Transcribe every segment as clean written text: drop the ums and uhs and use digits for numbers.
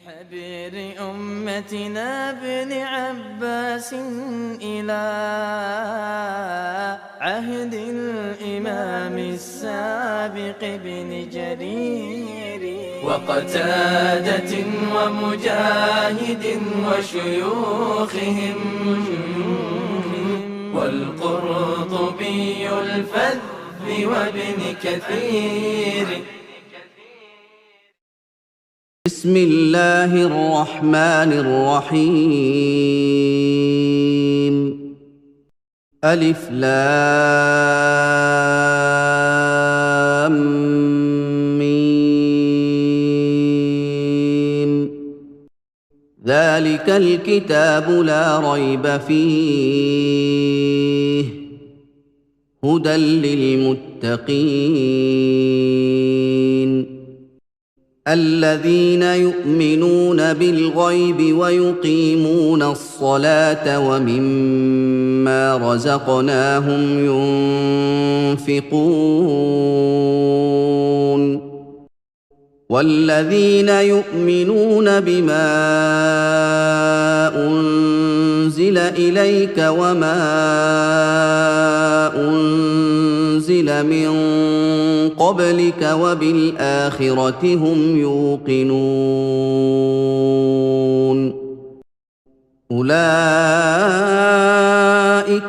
حبر أمتنا ابن عباس إلى عهد الإمام السابق بن جرير وقتادة ومجاهد وشيوخهم والقرطبي الفذ وابن كثير. بسم الله الرحمن الرحيم. ألف لام ميم. ذلك الكتاب لا ريب فيه هدى للمتقين الذين يؤمنون بالغيب ويقيمون الصلاة ومما رزقناهم ينفقون والذين يؤمنون بما أنزل إليك وما أنزل من قبلك وبالآخرة هم يوقنون أولئك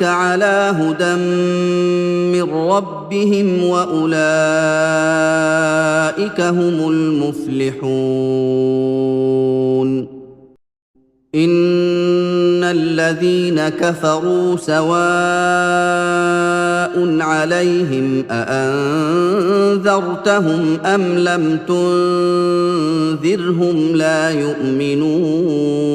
على هدى من ربهم وأولئك هم المفلحون. إن الذين كفروا سواء عليهم أأنذرتهم أم لم تنذرهم لا يؤمنون.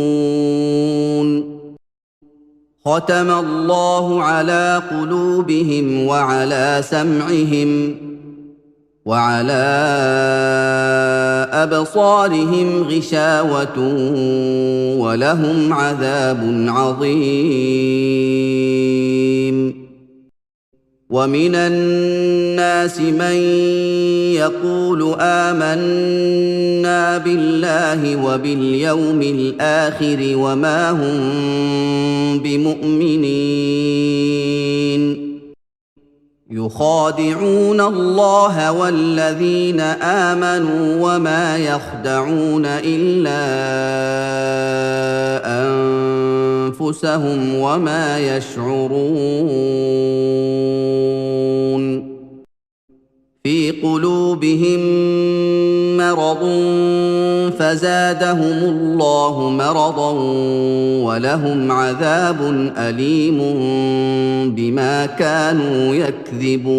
ختم الله على قلوبهم وعلى سمعهم وعلى أبصارهم غشاوة ولهم عذاب عظيم. ومن الناس من يقول آمنا بالله وباليوم الآخر وما هم بمؤمنين يخادعون الله والذين آمنوا وما يخدعون إلا أنفسهم وما يشعرون. في قلوبهم مرض فزادهم الله مرضا ولهم عذاب أليم بما كانوا يكذبون.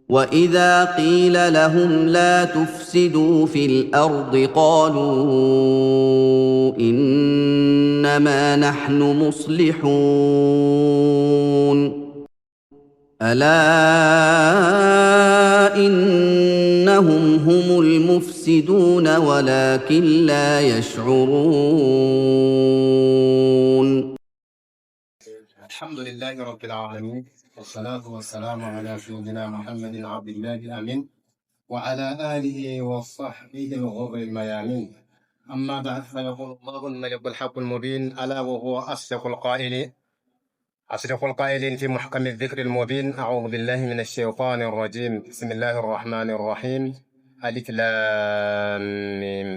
وإذا قيل لهم لا تفسدوا في الأرض قالوا إنما نحن مصلحون. ألا إنهم هم المفسدون ولكن لا يشعرون. الحمد لله رب العالمين والصلاة والسلام على سيدنا محمد عبد الله الأمين وعلى آله وصحبه الغر الميامين. أما بعد فيقول الله الملك الحق المبين ألا وهو أصدق القائلين في محكم الذكر المبين. أعوذ بالله من الشيطان الرجيم. بسم الله الرحمن الرحيم. ألف لام ميم.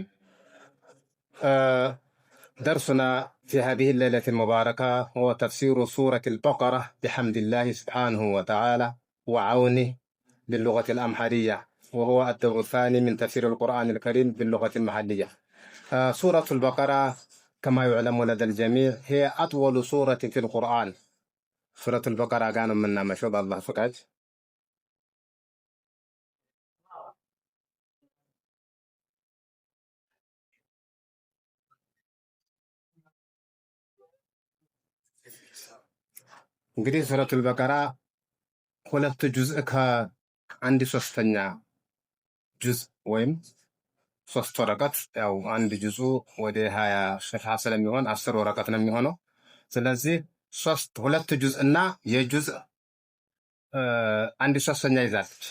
درسنا في هذه الليلة المباركة هو تفسير سورة البقرة بحمد الله سبحانه وتعالى وعونه باللغة الأمحرية، وهو الدور الثاني من تفسير القرآن الكريم باللغة المحلية. سورة البقرة كما يعلم لدى الجميع هي أطول سورة في القرآن. سورة البقرة كانوا منا مشهور الله فقط. እንግዲህ ሱረቱል በቀራ ሁለት ጁዝእ ከአንድ ሶስተኛ ጁዝ ወይም ሶስት ወረቀት ያው አንድ ጁዙ ወደ 20 ሸፋ ስለሚሆን 10 ወረቀት ነው የሚሆነው። ስለዚህ ሁለት ጁዝ እና የጁዝ አንድ ሶስተኛ ይዛለች።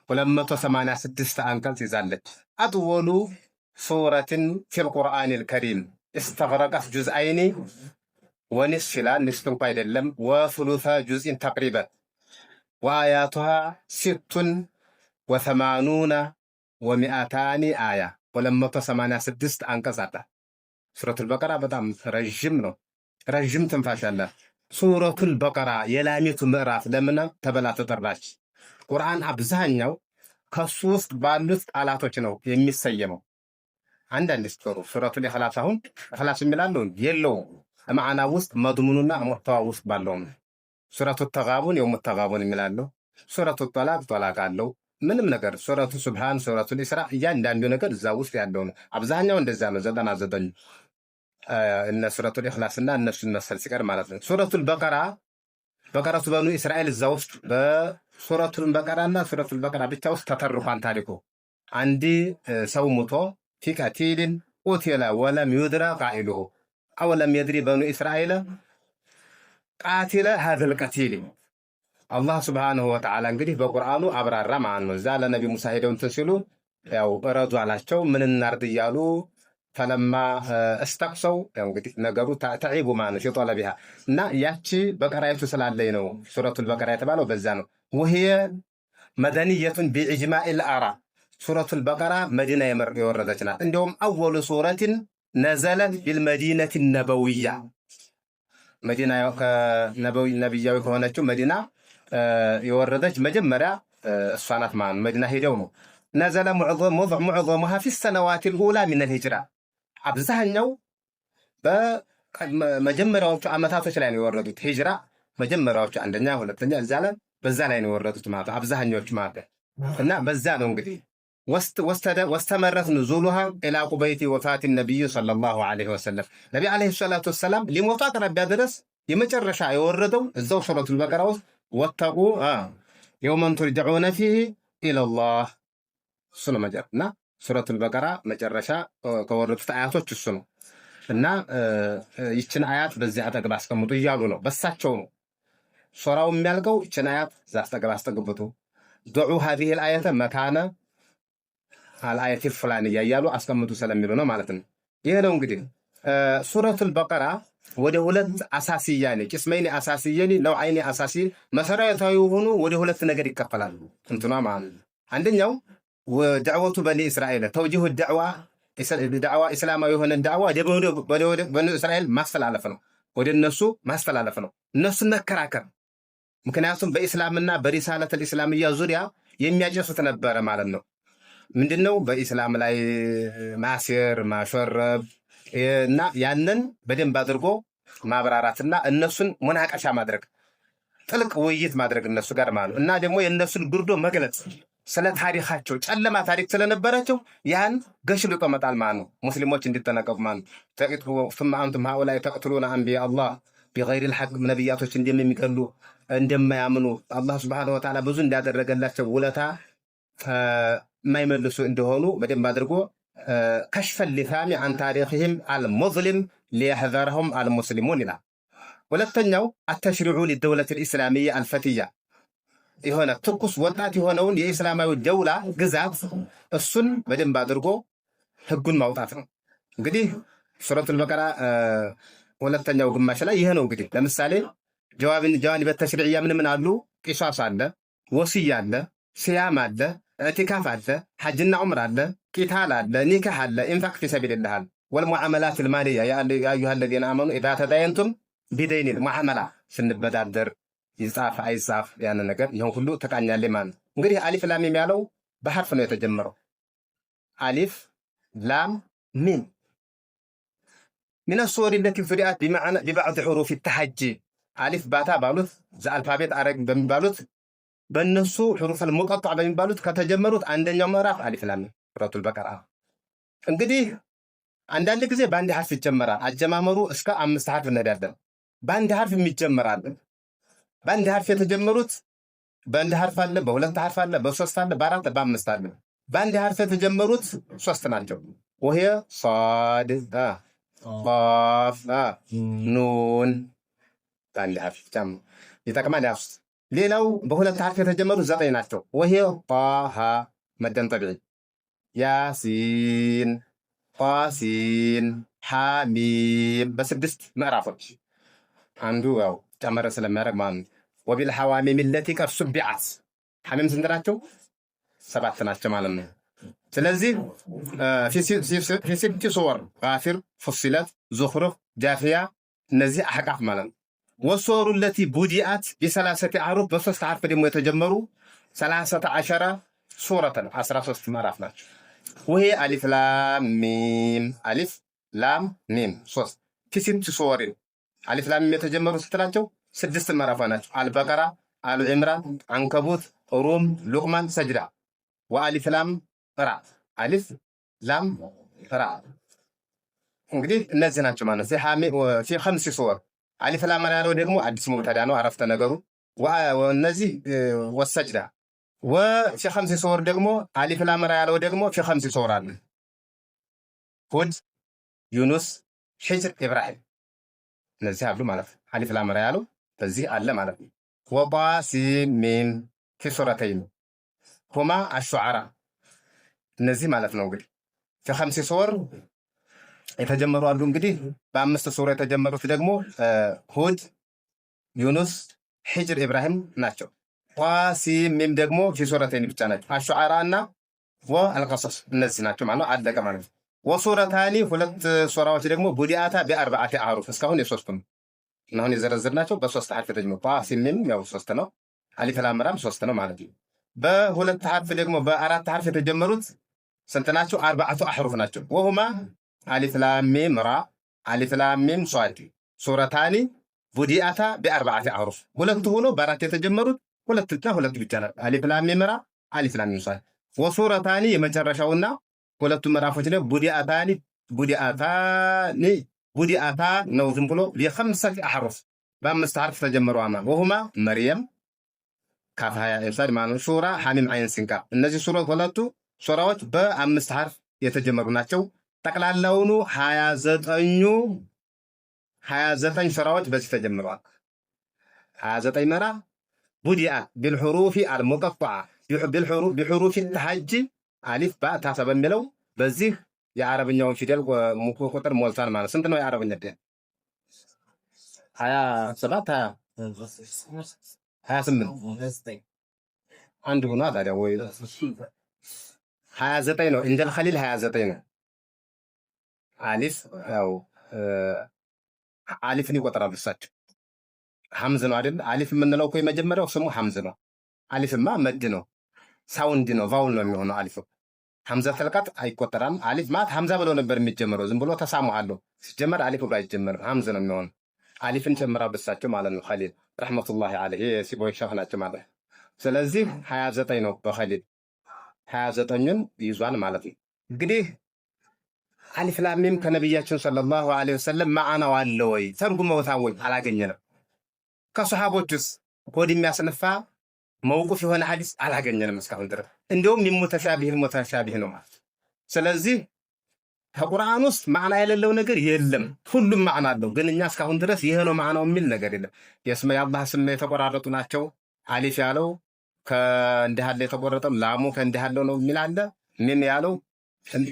286 አንቀጽ ይዛለች። አጥወሉ ሱረትን ፊል ቁርአኒል ከሪም እስተግረቀት ጁዝአይኒ ወኒስፍ ይላል። ንስፍ እንኳ አይደለም። ወሱሉሰ ጁዝኢን ተቅሪበን ወአያቱሃ ሲቱን ወሰማኑነ ወሚአታኒ አያ 286 አንቀጽ አለ። ሱረቱል በቀራ በጣም ረዥም ነው። ረዥም ትንፋሽ አለ። ሱረቱል በቀራ የላሚቱ ምዕራፍ ለምን ተብላ ተጠራች? ቁርአን አብዛኛው ከሱ ውስጥ ባሉት ቃላቶች ነው የሚሰየመው። አንዳንድ ስትሩ ሱረቱል ኢኽላስ አሁን ኢኽላስ የሚላለው የለውም። ማዕና ውስጥ መድሙኑና ሙህተዋ ውስጥ ባለው ነው። ሱረቱ ተጋቡን የውሙ ተጋቡን የሚላለው፣ ሱረቱ ጦላቅ ጦላቅ አለው። ምንም ነገር ሱረቱ ሱብሃን፣ ሱረቱል ኢስራ እያንዳንዱ ነገር እዛ ውስጥ ያለው ነው። አብዛኛው እንደዛ ነው። 99 እነ ሱረቱል ኢኽላስና እነሱን መሰል ሲቀር ማለት ነው። ሱረቱል በቀራ በቀረቱ በኑ እስራኤል እዛ ውስጥ በሱረቱል በቀራና ሱረቱል በቀራ ብቻ ውስጥ ተተርኳን ታሪኩ አንድ ሰው ሙቶ ፊ ቀቲልን ቁቲለ ወለም ዩድራ ቃኢሉሁ አወለም የድሪ በኑ እስራኤል ቃቲለ ሀዘል ቀቲል። አላህ ስብሓንሁ ወተዓላ እንግዲህ በቁርአኑ አብራራ ማለት ነው። እዛ ለነቢ ሙሳ ሄደው እንትን ሲሉ ያው እረዱ አላቸው። ምን እናርድ እያሉ ፈለማ እስተቅሰው ያው እንግዲህ ነገሩ ተዒቡ ማለት ነው ሸጧለቢሃ እና ያቺ በቀራይቱ ስላለኝ ነው ሱረቱል በቀራ የተባለው በዛ ነው። ወህየ መደንየቱን ቢዕጅማኢል አራ ሱረቱል በቀራ መዲና የወረደች ናት። እንዲሁም አወሉ ሱረትን ነዘለት ቢልመዲነቲ ነበውያ መዲና ነቢያዊ ከሆነችው መዲና የወረደች መጀመሪያ እሷ ናት ማለት መዲና ሄደው ነው። ነዘለ ሙዕዘሙሃ ፊ ሰነዋቲል ኡላ ሚነል ሂጅራ አብዛኛው በመጀመሪያዎቹ ዓመታቶች ላይ ነው የወረዱት። ሂጅራ መጀመሪያዎቹ አንደኛ፣ ሁለተኛ እዛ ላይ በዛ ላይ ነው የወረዱት ማለት አብዛኛዎቹ ማለት እና በዛ ነው እንግዲህ ወስተመረት ኑዙሉሃ ኢላ ቁበይቲ ወፋት ነቢዩ ሰለላሁ ዐለይሂ ወሰለም ነቢ ዐለይሂ ሰላቱ ወሰላም ሊሞቱ አቅራቢያ ድረስ የመጨረሻ የወረደው እዛው ሱረቱል በቀራ ውስጥ ወተቁ የውመን ቱርጀዑነ ፊህ ኢለላህ እሱ ነው እና ሱረቱል በቀራ መጨረሻ ከወረዱት አያቶች እሱ ነው እና ይችን አያት በዚህ አጠገብ አስቀምጡ እያሉ ነው። በሳቸው ነው ሱራው የሚያልቀው። ይችን አያት እዛ አጠገብ አስቀምጡ ዱዑ ሀዚሂል አየተ መካነ አልአየቲል ፉላንያ እያሉ አስቀምጡ ስለሚሉ ነው ማለት ነው። ይሄ ነው እንግዲህ ሱረቱል በቀራ ወደ ሁለት አሳሲያኒ ቂስመይኒ አሳሲያኒ ነውዓይኒ አሳሲ መሰረታዊ የሆኑ ወደ ሁለት ነገር ይከፈላሉ። እንትኗ ማለት ነው። አንደኛው ወደዕወቱ በኒ እስራኤል ተውጂሁ ዳዕዋ እስላማዊ የሆነ ዳዕዋ ወደ በኒ እስራኤል ማስተላለፍ ነው። ወደ እነሱ ማስተላለፍ ነው። እነሱን መከራከር። ምክንያቱም በኢስላምና በሪሳለተል ኢስላምያ ዙሪያ የሚያጨሱት ነበረ ማለት ነው። ምንድነው? በኢስላም ላይ ማሴር ማሸረብ እና ያንን በደንብ አድርጎ ማብራራትና እነሱን ሙናቀሻ ማድረግ፣ ጥልቅ ውይይት ማድረግ እነሱ ጋር ማለት ነው። እና ደግሞ የእነሱን ጉርዶ መግለጽ፣ ስለ ታሪካቸው ጨለማ ታሪክ ስለነበራቸው ያን ገሽልጦ መጣል ማለት ነው። ሙስሊሞች እንዲጠነቀቁ ማለት ነው። ተቂቱ ثم انتم هؤلاء تقتلون انبياء الله بغير الحق ነብያቶች እንደሚገሉ እንደማያምኑ አላህ Subhanahu Wa Ta'ala ብዙ እንዳደረገላቸው ውለታ የማይመልሱ እንደሆኑ በደንብ አድርጎ ከሽፈል ሊሳሚ አን ታሪክህም አልሙዝሊም ሊያህዘረሁም አልሙስሊሙን ይላል። ሁለተኛው አተሽሪዑ ሊደውለት ልእስላሚያ አልፈትያ የሆነ ትኩስ ወጣት የሆነውን የኢስላማዊ ደውላ ግዛት እሱን በደንብ አድርጎ ህጉን ማውጣት ነው። እንግዲህ ሱረቱል በቀራ ሁለተኛው ግማሽ ላይ ይሄ ነው። እንግዲህ ለምሳሌ ጀዋኒበ ተሽሪዕያ ምን አሉ? ቂሷስ አለ፣ ወሲያ አለ፣ ሲያም አለ፣ ኢዕቲካፍ አለ፣ ሐጅና ዑምራ አለ፣ ቂታል አለ፣ ኒካህ አለ፣ ኢንፋቅ ፊ ሰቢልላህ አለ፣ ወልሙዓመላት አልማሊያ ያ አዩሃ አለዚነ አመኑ ኢዛ ተዳየንቱም ቢደይኒን ሙዓመላ ስንበዳደር ይጻፍ አይጻፍ ያን ነገር ይሁን ሁሉ ተቃኛለህ ማለት ነው። እንግዲህ አሊፍ ላም ሚም ያለው በሐርፍ ነው የተጀመረው። አሊፍ ላም ሚም من الصور التي فرئت بمعنى ببعض حروف التحجي አሊፍ ባታ ባሉት ዘአልፋቤት አረግ በሚባሉት በእነሱ حروف المقطع በሚባሉት ከተጀመሩት አንደኛው ምዕራፍ አሊፍ ላም ሱረቱል በቀራ። እንግዲህ አንዳንድ ጊዜ በአንድ ሐርፍ ይጀመራል። አጀማመሩ እስከ 5 ሐርፍ እንሄዳለን። በአንድ ሐርፍ የሚጀመራል። በአንድ ሐርፍ የተጀመሩት በአንድ ሐርፍ አለ፣ በሁለት ሐርፍ አለ፣ በሶስት አለ፣ በአራት በአምስት አለ። በአንድ ሐርፍ የተጀመሩት 3 ናቸው። ወሄ ሷድ ቃፍ ኑን በአንድ ሐርፍ ብቻ ይጠቅማል። ያውስ ሌላው በሁለት ሐርፍ የተጀመሩ 9 ናቸው። ወሄ ጣሃ መደን ጠቢዒ፣ ያሲን፣ ጣሲን፣ ሐሚም በስድስት ምዕራፎች አንዱ ያው ጨመረ ስለሚያደርግ ማለት ነው። ወቢልሐዋሚም ለቲ ቀድ ሱቢዓት ሐሚም ስንት ናቸው? 7 ናቸው ማለት ነው። ስለዚህ ፊ ሲቲ ሱወር ጋፊር፣ ፉሲለት፣ ዙኽሩፍ፣ ጃፊያ እነዚህ አሕቃፍ ማለት ነው። ወሶሩ ለቲ ቡዲአት ቢሰላሰቲ አሕሩፍ በሶስት ሐርፍ ደግሞ የተጀመሩ 13 ሱረተን 13 ምዕራፍ ናቸው። ወሄ አሊፍ ላም ሚም፣ አሊፍ ላም ሚም 3 ፊ ሲቲ ሱወሪን አሊፍ ላም ሚም የተጀመሩ ስትላቸው 6 ምዕራፍ ናቸው። አልበቀራ፣ አሉ ዒምራን፣ አንከቡት፣ ሩም፣ ሉቅማን፣ ሰጅዳ። ወአሊፍ ላም ራ፣ አሊፍ ላም ራ እንግዲህ እነዚህ ናቸው ማለት ነው። ፊ 5 ሱወር አሊፍ ላም ራ ያለው ደግሞ አዲስ ሙብተዳ ነው አረፍተ ነገሩ። እነዚህ ወሰጅዳ ወፊ 5 ሱወር ደግሞ አሊፍ ላም ራ ያለው ደግሞ ፊ 5 ሱወር አለ። ሁድ፣ ዩኑስ፣ ሒጅር፣ ኢብራሂም እነዚህ አሉ ማለት ነው። አሊፍ ላም ራ ያለው በዚህ አለ ማለት ነው። ወጣሲን ሚም ፊ ሱረተይን ሁማ አሹዓራ እነዚህ ማለት ነው። እንግዲህ ፊ 5 ሱወር የተጀመሩ አሉ። እንግዲህ በ5 ሱወር የተጀመሩት ደግሞ ሁድ፣ ዩኑስ፣ ሒጅር፣ ኢብራሂም ናቸው። ጣሲን ሚም ደግሞ ፊ ሱረተይን ብቻ ናቸው። አሹዓራ እና ወአልቀሰስ እነዚህ ናቸው ማለት ነው። አለቀ ማለት ነው። ወሱረታኒ ሁለት ሱራዎች ደግሞ ቡዲአታ ቢአርባዓቲ አሕሩፍ እስካሁን የሶስቱም እና አሁን የዘረዘርናቸው በ3 ሐርፍ የተጀመሩ ጣሲን ሚም ያው 3 ነው። አሊፍ ላም ራም 3 ነው ማለት ነው። በሁለት ሐርፍ ደግሞ በ4 ሐርፍ የተጀመሩት ስንት ናቸው? 4 አሕሩፍ ናቸው። ወሁማ አሊፍ ላም ሚም ራ፣ አሊፍ ላም ሚም ሷድ ሱረታኒ ቡዲአታ ቢአርባዓቲ አሕሩፍ ሁለቱ ሆኖ በአራት የተጀመሩት ሁለትና ሁለት ብቻ ነው። አሊፍ ላም ሚም ራ፣ አሊፍ ላም ሚም ሷድ። ወሱረታኒ የመጨረሻውና ሁለቱ ምዕራፎች ነው። ቡዲአታ ነው ዝም ብሎ ቢ5 አሕሩፍ በ5 ሐርፍ ተጀመሩ። አማ ወሁማ መርየም ካፍ ሀያ ኤርሳድ ማለት ሹራ፣ ሐሚም፣ አይን፣ ሲንቃ እነዚህ ሁለቱ ሱራዎች በ5 ሐርፍ የተጀመሩ ናቸው። ጠቅላላውኑ 29 ሱራዎች በዚህ ተጀምረዋል። 29 ምዕራፍ ቡዲአ ቢልሑሩፊ አልሙቀጠዓ ቢሑሩፊ ተሐጂ አሊፍ ባእ ታሰ በሚለው በዚህ የአረብኛውን ፊደል ቁጥር ሞልቷል ማለት ስንት ነው? የአረብኛ ፊደል 27 28 አንድ ሆኗ ታዲያ ወይ 29 ነው። እንደል ኸሊል 29 ነው። አሊፍ ያው አሊፍን ይቆጥራሉ እሳቸው። ሐምዝ ነው አይደል? አሊፍ የምንለው እኮ የመጀመሪያው ስሙ ሐምዝ ነው። አሊፍማ መድ ነው፣ ሳውንድ ነው፣ ቫውል ነው የሚሆነው። አሊፍ ሐምዛ ተልቃት አይቆጠራም። አሊፍ ማለት ሐምዛ ብሎ ነበር የሚጀምረው። ዝም ብሎ ተሳሙሃለሁ ሲጀመር አሊፍ ብሎ አይጀምርም፣ ሐምዝ ነው የሚሆነው። አሊፍን ጨምራ በሳቸው ማለት ነው። ኸሊል ረሕመቱላሂ ዐለይሂ ሲቦይ ሸህ ናቸው ማለት። ስለዚህ 29 ነው በኸሊል 29ን ይዟል ማለት ነው። እንግዲህ አሊፍ ላም ሚም ከነቢያችን ሰለላሁ ዐለይሂ ወሰለም ማዕናው አለ ወይ ተርጉመውታል ወይ? አላገኘንም። ከሰሃቦችስ ኮድ የሚያስነፋ መውቁፍ የሆነ ሐዲስ አላገኘንም እስካሁን ድረስ። እንዲሁም ሙተሻቢህ ነው ማለት። ስለዚህ ከቁርአን ውስጥ ማዕና የሌለው ነገር የለም፣ ሁሉም ማዕና አለው። ግን እኛ እስካሁን ድረስ ይሄ ነው ማዕናው የሚል ነገር የለም። የስመ የአላህ ስም የተቆራረጡ ናቸው። አሊፍ ያለው ከእንዲህ ያለ የተቆረጠው፣ ላሙ ከእንዲህ ያለው ነው የሚል አለ። ሚም ያለው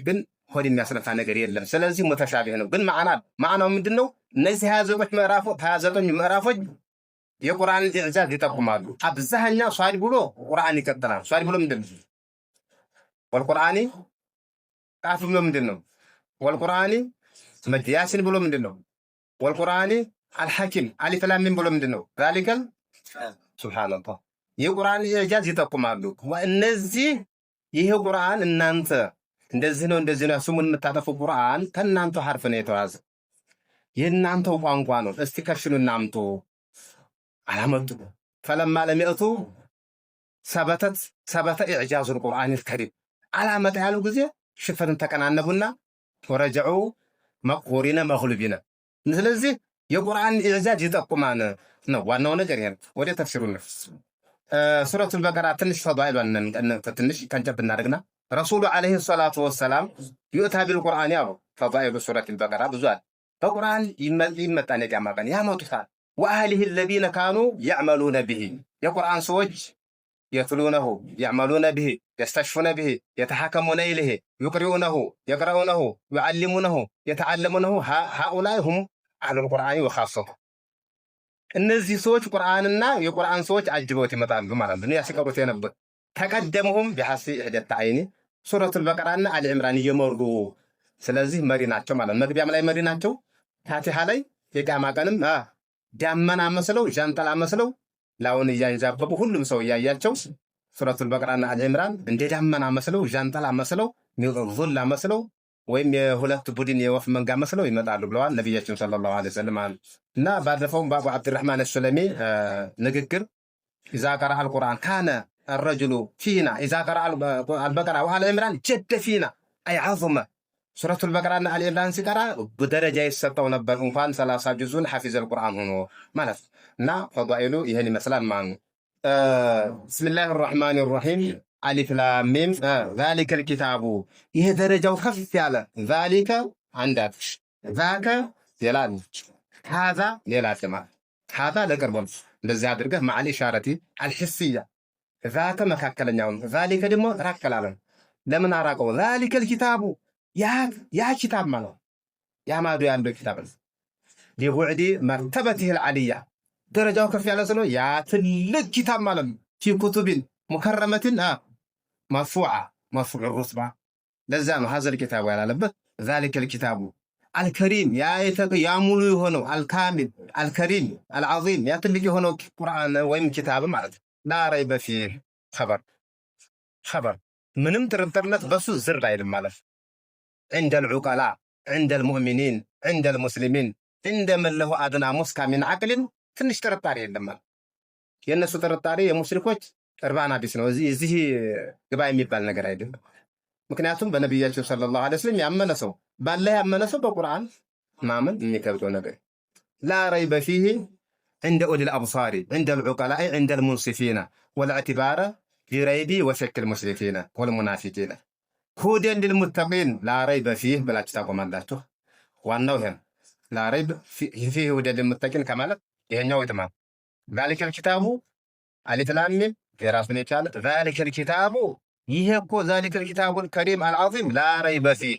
ግን ሆድ የሚያስነፋ ነገር የለም። ስለዚህ ሙተሻቢህ ነው። ግን ማዕናው ምንድን ነው? እነዚህ 29 ምዕራፎች የቁርአን ኢዕጃዝ ይጠቁማሉ። አብዛኛው ሷድ ብሎ ቁርአን ይቀጥላል። ሷድ ብሎ ምንድን ነው? ወልቁርአኒ ቃፍ ብሎ ምንድን ነው? ወልቁርአኒ መድ ያሲን ብሎ ምንድን ነው? ወልቁርአኒ አልሐኪም አሊፍ ላም ሚም ብሎ ምንድን ነው? ዛሊከል ሱብሃነላህ የቁርአን ኢዕጃዝ ይጠቁማሉ። እነዚህ ይሄ ቁርአን እናንተ እንደዚህ ነው ስሙን የምታጠፉ ቁርአን ከእናንተ ሐርፍ ነው የተዋዘ የእናንተው ቋንቋ ነው። እስቲ ከሽኑ እናምጡ አላመጡ። ፈለማ ለሚእቱ ሰበተ ኢዕጃዙል ቁርአኒል ከሪም አላመጣ ያሉ ጊዜ ሽፈትን ተቀናነቡና ወረጀዑ መቅሁሪነ መግሉቢነ። ስለዚህ የቁርአን ኢዕጃዝ ይጠቁማን ነው ዋናው ነገር። ይሄን ወደ ተፍሲሩ ነው። ሱረቱል በቀራ ትንሽ ፈዳኢሏን ትንሽ ከንጨብ እናደርግና ረሱሉ ዓለይሂ ሰላቱ ወሰላም ዩእታ ቢልቁርአን ያው ፈዳኢሉ ሱረቱል በቀራ ብዙ አለ። በቁርአን ይመጣ ነው ያማቀን ያመጡታል። ወአህሊሂ الذين كانوا يعملون به የቁርአን ሰዎች يتلونه يعملون به يستشفون به يتحكمون إليه يقرؤونه يقرؤونه يعلمونه يتعلمونه هؤلاء هم أهل القرآن وخاصته እነዚህ ሰዎች ቁርአንና የቁርአን ሰዎች አጅበውት ይመጣሉ ማለት ነው። ያስቀሩት የነበር ተቀደሙሁም ቢሐሲ እህደት አይኒ ሱረቱል በቀራና አሊ ኢምራን እየመሩ ስለዚህ መሪ ናቸው ማለት ነው። መግቢያም ላይ መሪ ናቸው። ፋቲሃ ላይ የቂያማ ቀንም ዳመና መስለው ጃንጥላ መስለው ላውን እያንዣበቡ ሁሉም ሰው እያያቸው ሱረቱል በቀራና አሊ ኢምራን እንደ ዳመና መስለው ጃንጥላ መስለው ዙላ መስለው ወይም የሁለት ቡድን የወፍ መንጋ መስለው ይመጣሉ ብለዋል ነብያችን ሰለላሁ ዐለይሂ ወሰለም። እና ባለፈው በአቡ አብዱራህማን አስሱለሚ ንግግር ኢዛ ቀረአ አልቁርአን ካነ الرجل فينا إذا قرأ البقرة وآل عمران جد فينا أي عظمة ሱረቱ አልበቀራና አሊ ኢምራን ሲቀራ በደረጃ ይሰጠው ነበር እንኳን 30 ጁዙን ሐፊዝ አልቁርአን ሆኖ ማለት እና ፈዳኢሉ ይሄን ይመስላል ማለት ነው። ቢስሚላሂ الرحمن الرحيم አሊፍ ላም ሚም ዛሊከ الكتاب ይሄ ደረጃው ከፍ ያለ ዛሊከ አንዳት ዛከ ሌላ ሃዛ ሌላ ተማ ሃዛ ለቅርብ እንደዚህ አድርገህ ማዓሊ ኢሻረቲ አልሂስያ ዛከ መካከለኛው ዛሊከ ደግሞ ራከላለ ለምን አራቀው ዛሊከ الكتاب ያ ኪታብ ማለት ያ ማዶ ያለው ኪታብ ሊቡዕዲ መርተበቲህ العاليه ደረጃው ከፍ ያለ ስለሆነ ያ ትልቅ ኪታብ ማለት ፊ ኩቱቢን ሙከረመቲን مرفوع الرتبه ለዛም هذا الكتاب ያላለበት ذلك الكتاب الكريم ያ ሙሉ የሆነው الكامل الكريم العظيم ያ ትልቅ የሆነው ቁርአን ወይም ኪታብ ማለት لا ريب فيه خبر ምንም ጥርጥርነት በሱ ዝር አይልም ማለት عند العقلاء عند المؤمنين عند المسلمين عند من له أدنى مسكى من عقل ትንሽ ጥርጣሬ የለም ማለት የነሱ ጥርጣሬ የሙሽሪኮች እርባና ቢስ ነው። እዚህ ግባ የሚባል ነገር አይደለም። ምክንያቱም በነብያችን ሰለላሁ ዐለይሂ ወሰለም ያመነ ሰው ባለ ያመነ ሰው በቁርአን ማመን የሚከብደው ነገር لا ريب فيه عند أولي الأبصار عند العقلاء عند المنصفين والاعتبار في ريب وشك المشركين والمنافقين هدى للمتقين لا ريب فيه بلا تتقوم الله وانه هنا لا ريب فيه هدى للمتقين كمالت ይሄኛው ይተማም ذلك الكتاب አሊፍ ላም ሚም የራሱን የቻለ ذلك الكتاب ይሄ እኮ ذلك الكتاب الكريم العظيم لا ريب فيه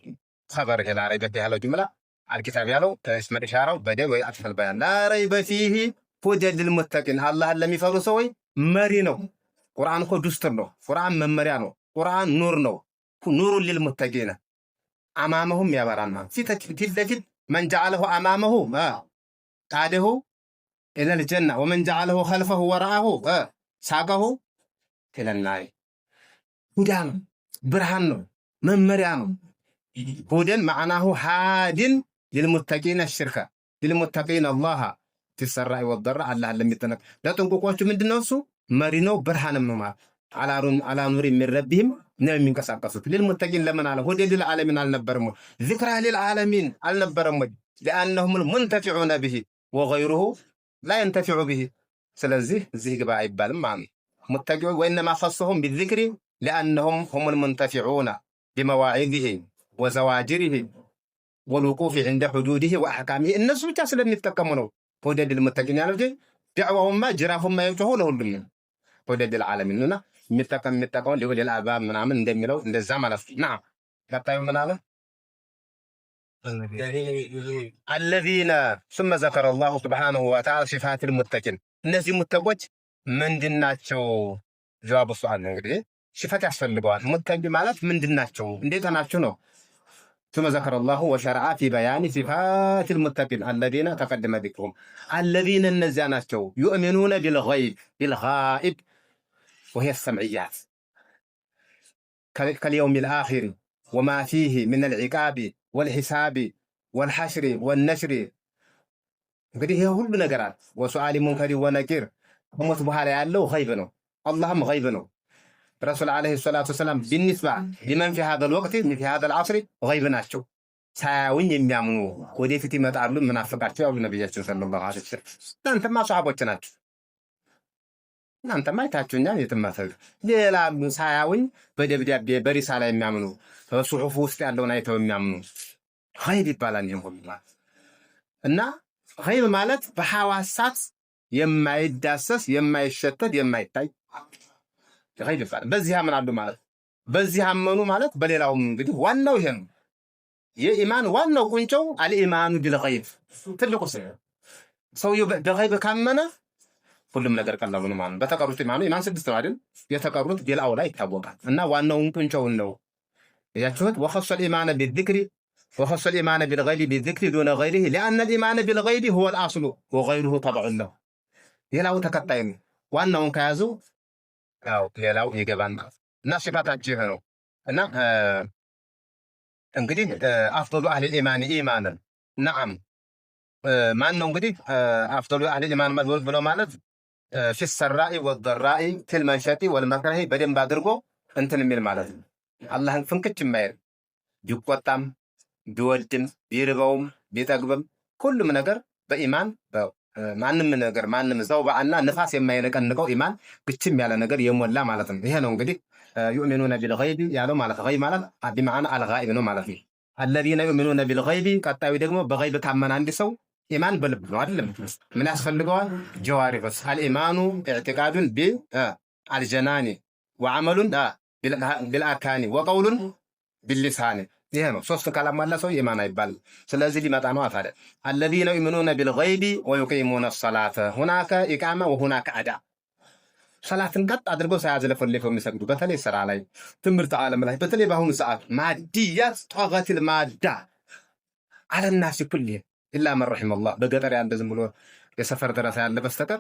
خبر لا ريب فيه ያለው ጅምላ الكتاب ያለው ተስመር ኢሻራው በደል ወይ አጥፈል በያን لا ريب فيه هدى للمتقين አላህን ለሚፈሩ ሰዎች መሪ ነው። ቁርአን እኮ ዱስተር ነው። ቁርአን መመሪያ ነው። ቁርአን ኑር ነው። ኑሩ للمتقين አማመሁም ያበራና ፊት ለፊት من جعله امامه قاده إلى الجنة ومن جعله خلفه وراءه ساقه إلى النار هدى برهان ممريان هدى معناه هاد للمتقين الشركة للمتقين الله في السراء والضراء الله لم يتنك لا تنقوقوش من دنوسو مرينو برهان مما على نور من ربهم نعم من كساقصت للمتقين لمن على هدى للعالمين على النبرمو ذكرى للعالمين على النبرمو لأنهم المنتفعون به وغيره لا ينتفع به سلازه زي قبا عبالم معنى متقعون وإنما خصهم بالذكر لأنهم هم المنتفعون بمواعظه وزواجره والوقوف عند حدوده وأحكامه الناس بتحصل أن يتكمنوا هدى للمتقين يعني دعوهم ما جرافهم ما يوجهون لهم هدى للعالمين لنا متقون لأولي الألباب من عمل ندملو ندزام نعم قطعوا من هذا الذين ثم ذكر الله سبحانه وتعالى صفات المتقين እነዚህ ሙተቆች ምንድናቸው? ጀዋብ ሱአል ነው እንግዲህ ሲፈት ያስፈልገዋል። ሙተቂ ማለት ምንድናቸው? እንዴት ናቸው ነው? ثم ذكر الله وشرع في بيان صفات المتقين الذين تقدم ذكرهم الذين እነዚያ ናቸው يؤمنون بالغائب وهي السمعيات كاليوم الآخر وما فيه من العقاب والحساب والحشر والنشر እንግዲህ ይሄ ሁሉ ነገራት ወሱአሊ ሙንከሪ ወነቂር ከሞት በኋላ ያለው ገይብ ነው። አላህም ገይብ ነው። ረሱል አለይሂ ሰላቱ ወሰላም بالنسبه لمن في هذا الوقت في هذا العصر ገይብ ናቸው። ሳያውኝ የሚያምኑ ወደፊት ይመጣሉ ምናፍቃቸው ያው ነብያችን ሰለላሁ ዐለይሂ ወሰለም እናንተማ ሰሃቦች ናችሁ። እናንተማ አይታችሁኛል የትማሰል ሌላ ሳያውኝ በደብዳቤ በሪሳላ የሚያምኑ በሱሑፍ ውስጥ ያለውን አይተው የሚያምኑ ገይብ ይባላል። ይሄን ሁሉ እና ገይብ ማለት በሐዋሳት የማይዳሰስ የማይሸተት የማይታይ ገይብ ይባላል። በዚህ ያምናሉ ማለት በዚህ አመኑ ማለት በሌላውም እንግዲህ ዋናው ይሄ ነው። የኢማን ዋናው ቁንጮው አልኢማኑ ቢልገይብ ትልቁ ሰውየው በገይብ ካመነ ሁሉም ነገር ቀላል ነው ማለት ነው። በተቀሩት ኢማን 6 ነው አይደል? የተቀሩት ቢልአው ላይ ይታወቃል እና ዋናውን ቁንጮውን ነው ያችሁት وخص الإيمان بالذكر وخص الإيمان بالغيب بالذكر دون غيره لأن الإيمان بالغيب هو الأصل وغيره تبع له ሌላው ተከታይ ነው። ዋናውን ከያዙ ያው ሌላው ይገባል እና ሲፋታችሁ ነው እና እንግዲህ አፍضل أهل الإيمان إيمانا نعم ማን ነው እንግዲህ አፍضل أهل الإيمان ብሎ ማለት في السراء والضراء في المنشط والمكره በደንብ አድርጎ እንትን የሚል ማለት ነው። አላህን ፍንክች የማይል ቢቆጣም ቢወድም ቢርበውም ቢጠግብም ሁሉም ነገር በኢማን ማንም ነገር ማንም ዘውባና ንፋስ የማይነቀንቀው ኢማን ግችም ያለ ነገር የሞላ ማለት ነው። ይሄ ነው እንግዲህ يؤمنون بالغيب ያለው ማለት ገይብ ማለት بمعنى الغائب ነው ማለት ነው። الذين يؤمنون بالغيب ቀጣዩ ደግሞ በገይብ ካመነ አንድ ሰው ኢማን በልብ ነው አይደለም። ምን ያስፈልገዋል? ጀዋሪ በስ الإيمان اعتقاد بالجنان وعمل بالأركان وقول باللسان ይሄ ነው። ሶስት ካላም አለ ሰው ኢማን አይባል። ስለዚህ ሊመጣ ነው አታለ الذين يؤمنون بالغيب ويقيمون الصلاة هناك إقامة وهناك أداء ሰላትን ቀጥ አድርገው ሳያዘለፈለፈው የሚሰግዱ በተለይ ስራ ላይ ትምህርት ዓለም ላይ በተለይ በአሁኑ ሰዓት ማዲያት طاغت المادة على الناس كلهم إلا من رحم الله በገጠር ያለ ዝም ብሎ የሰፈር ደረሳ ያለ በስተቀር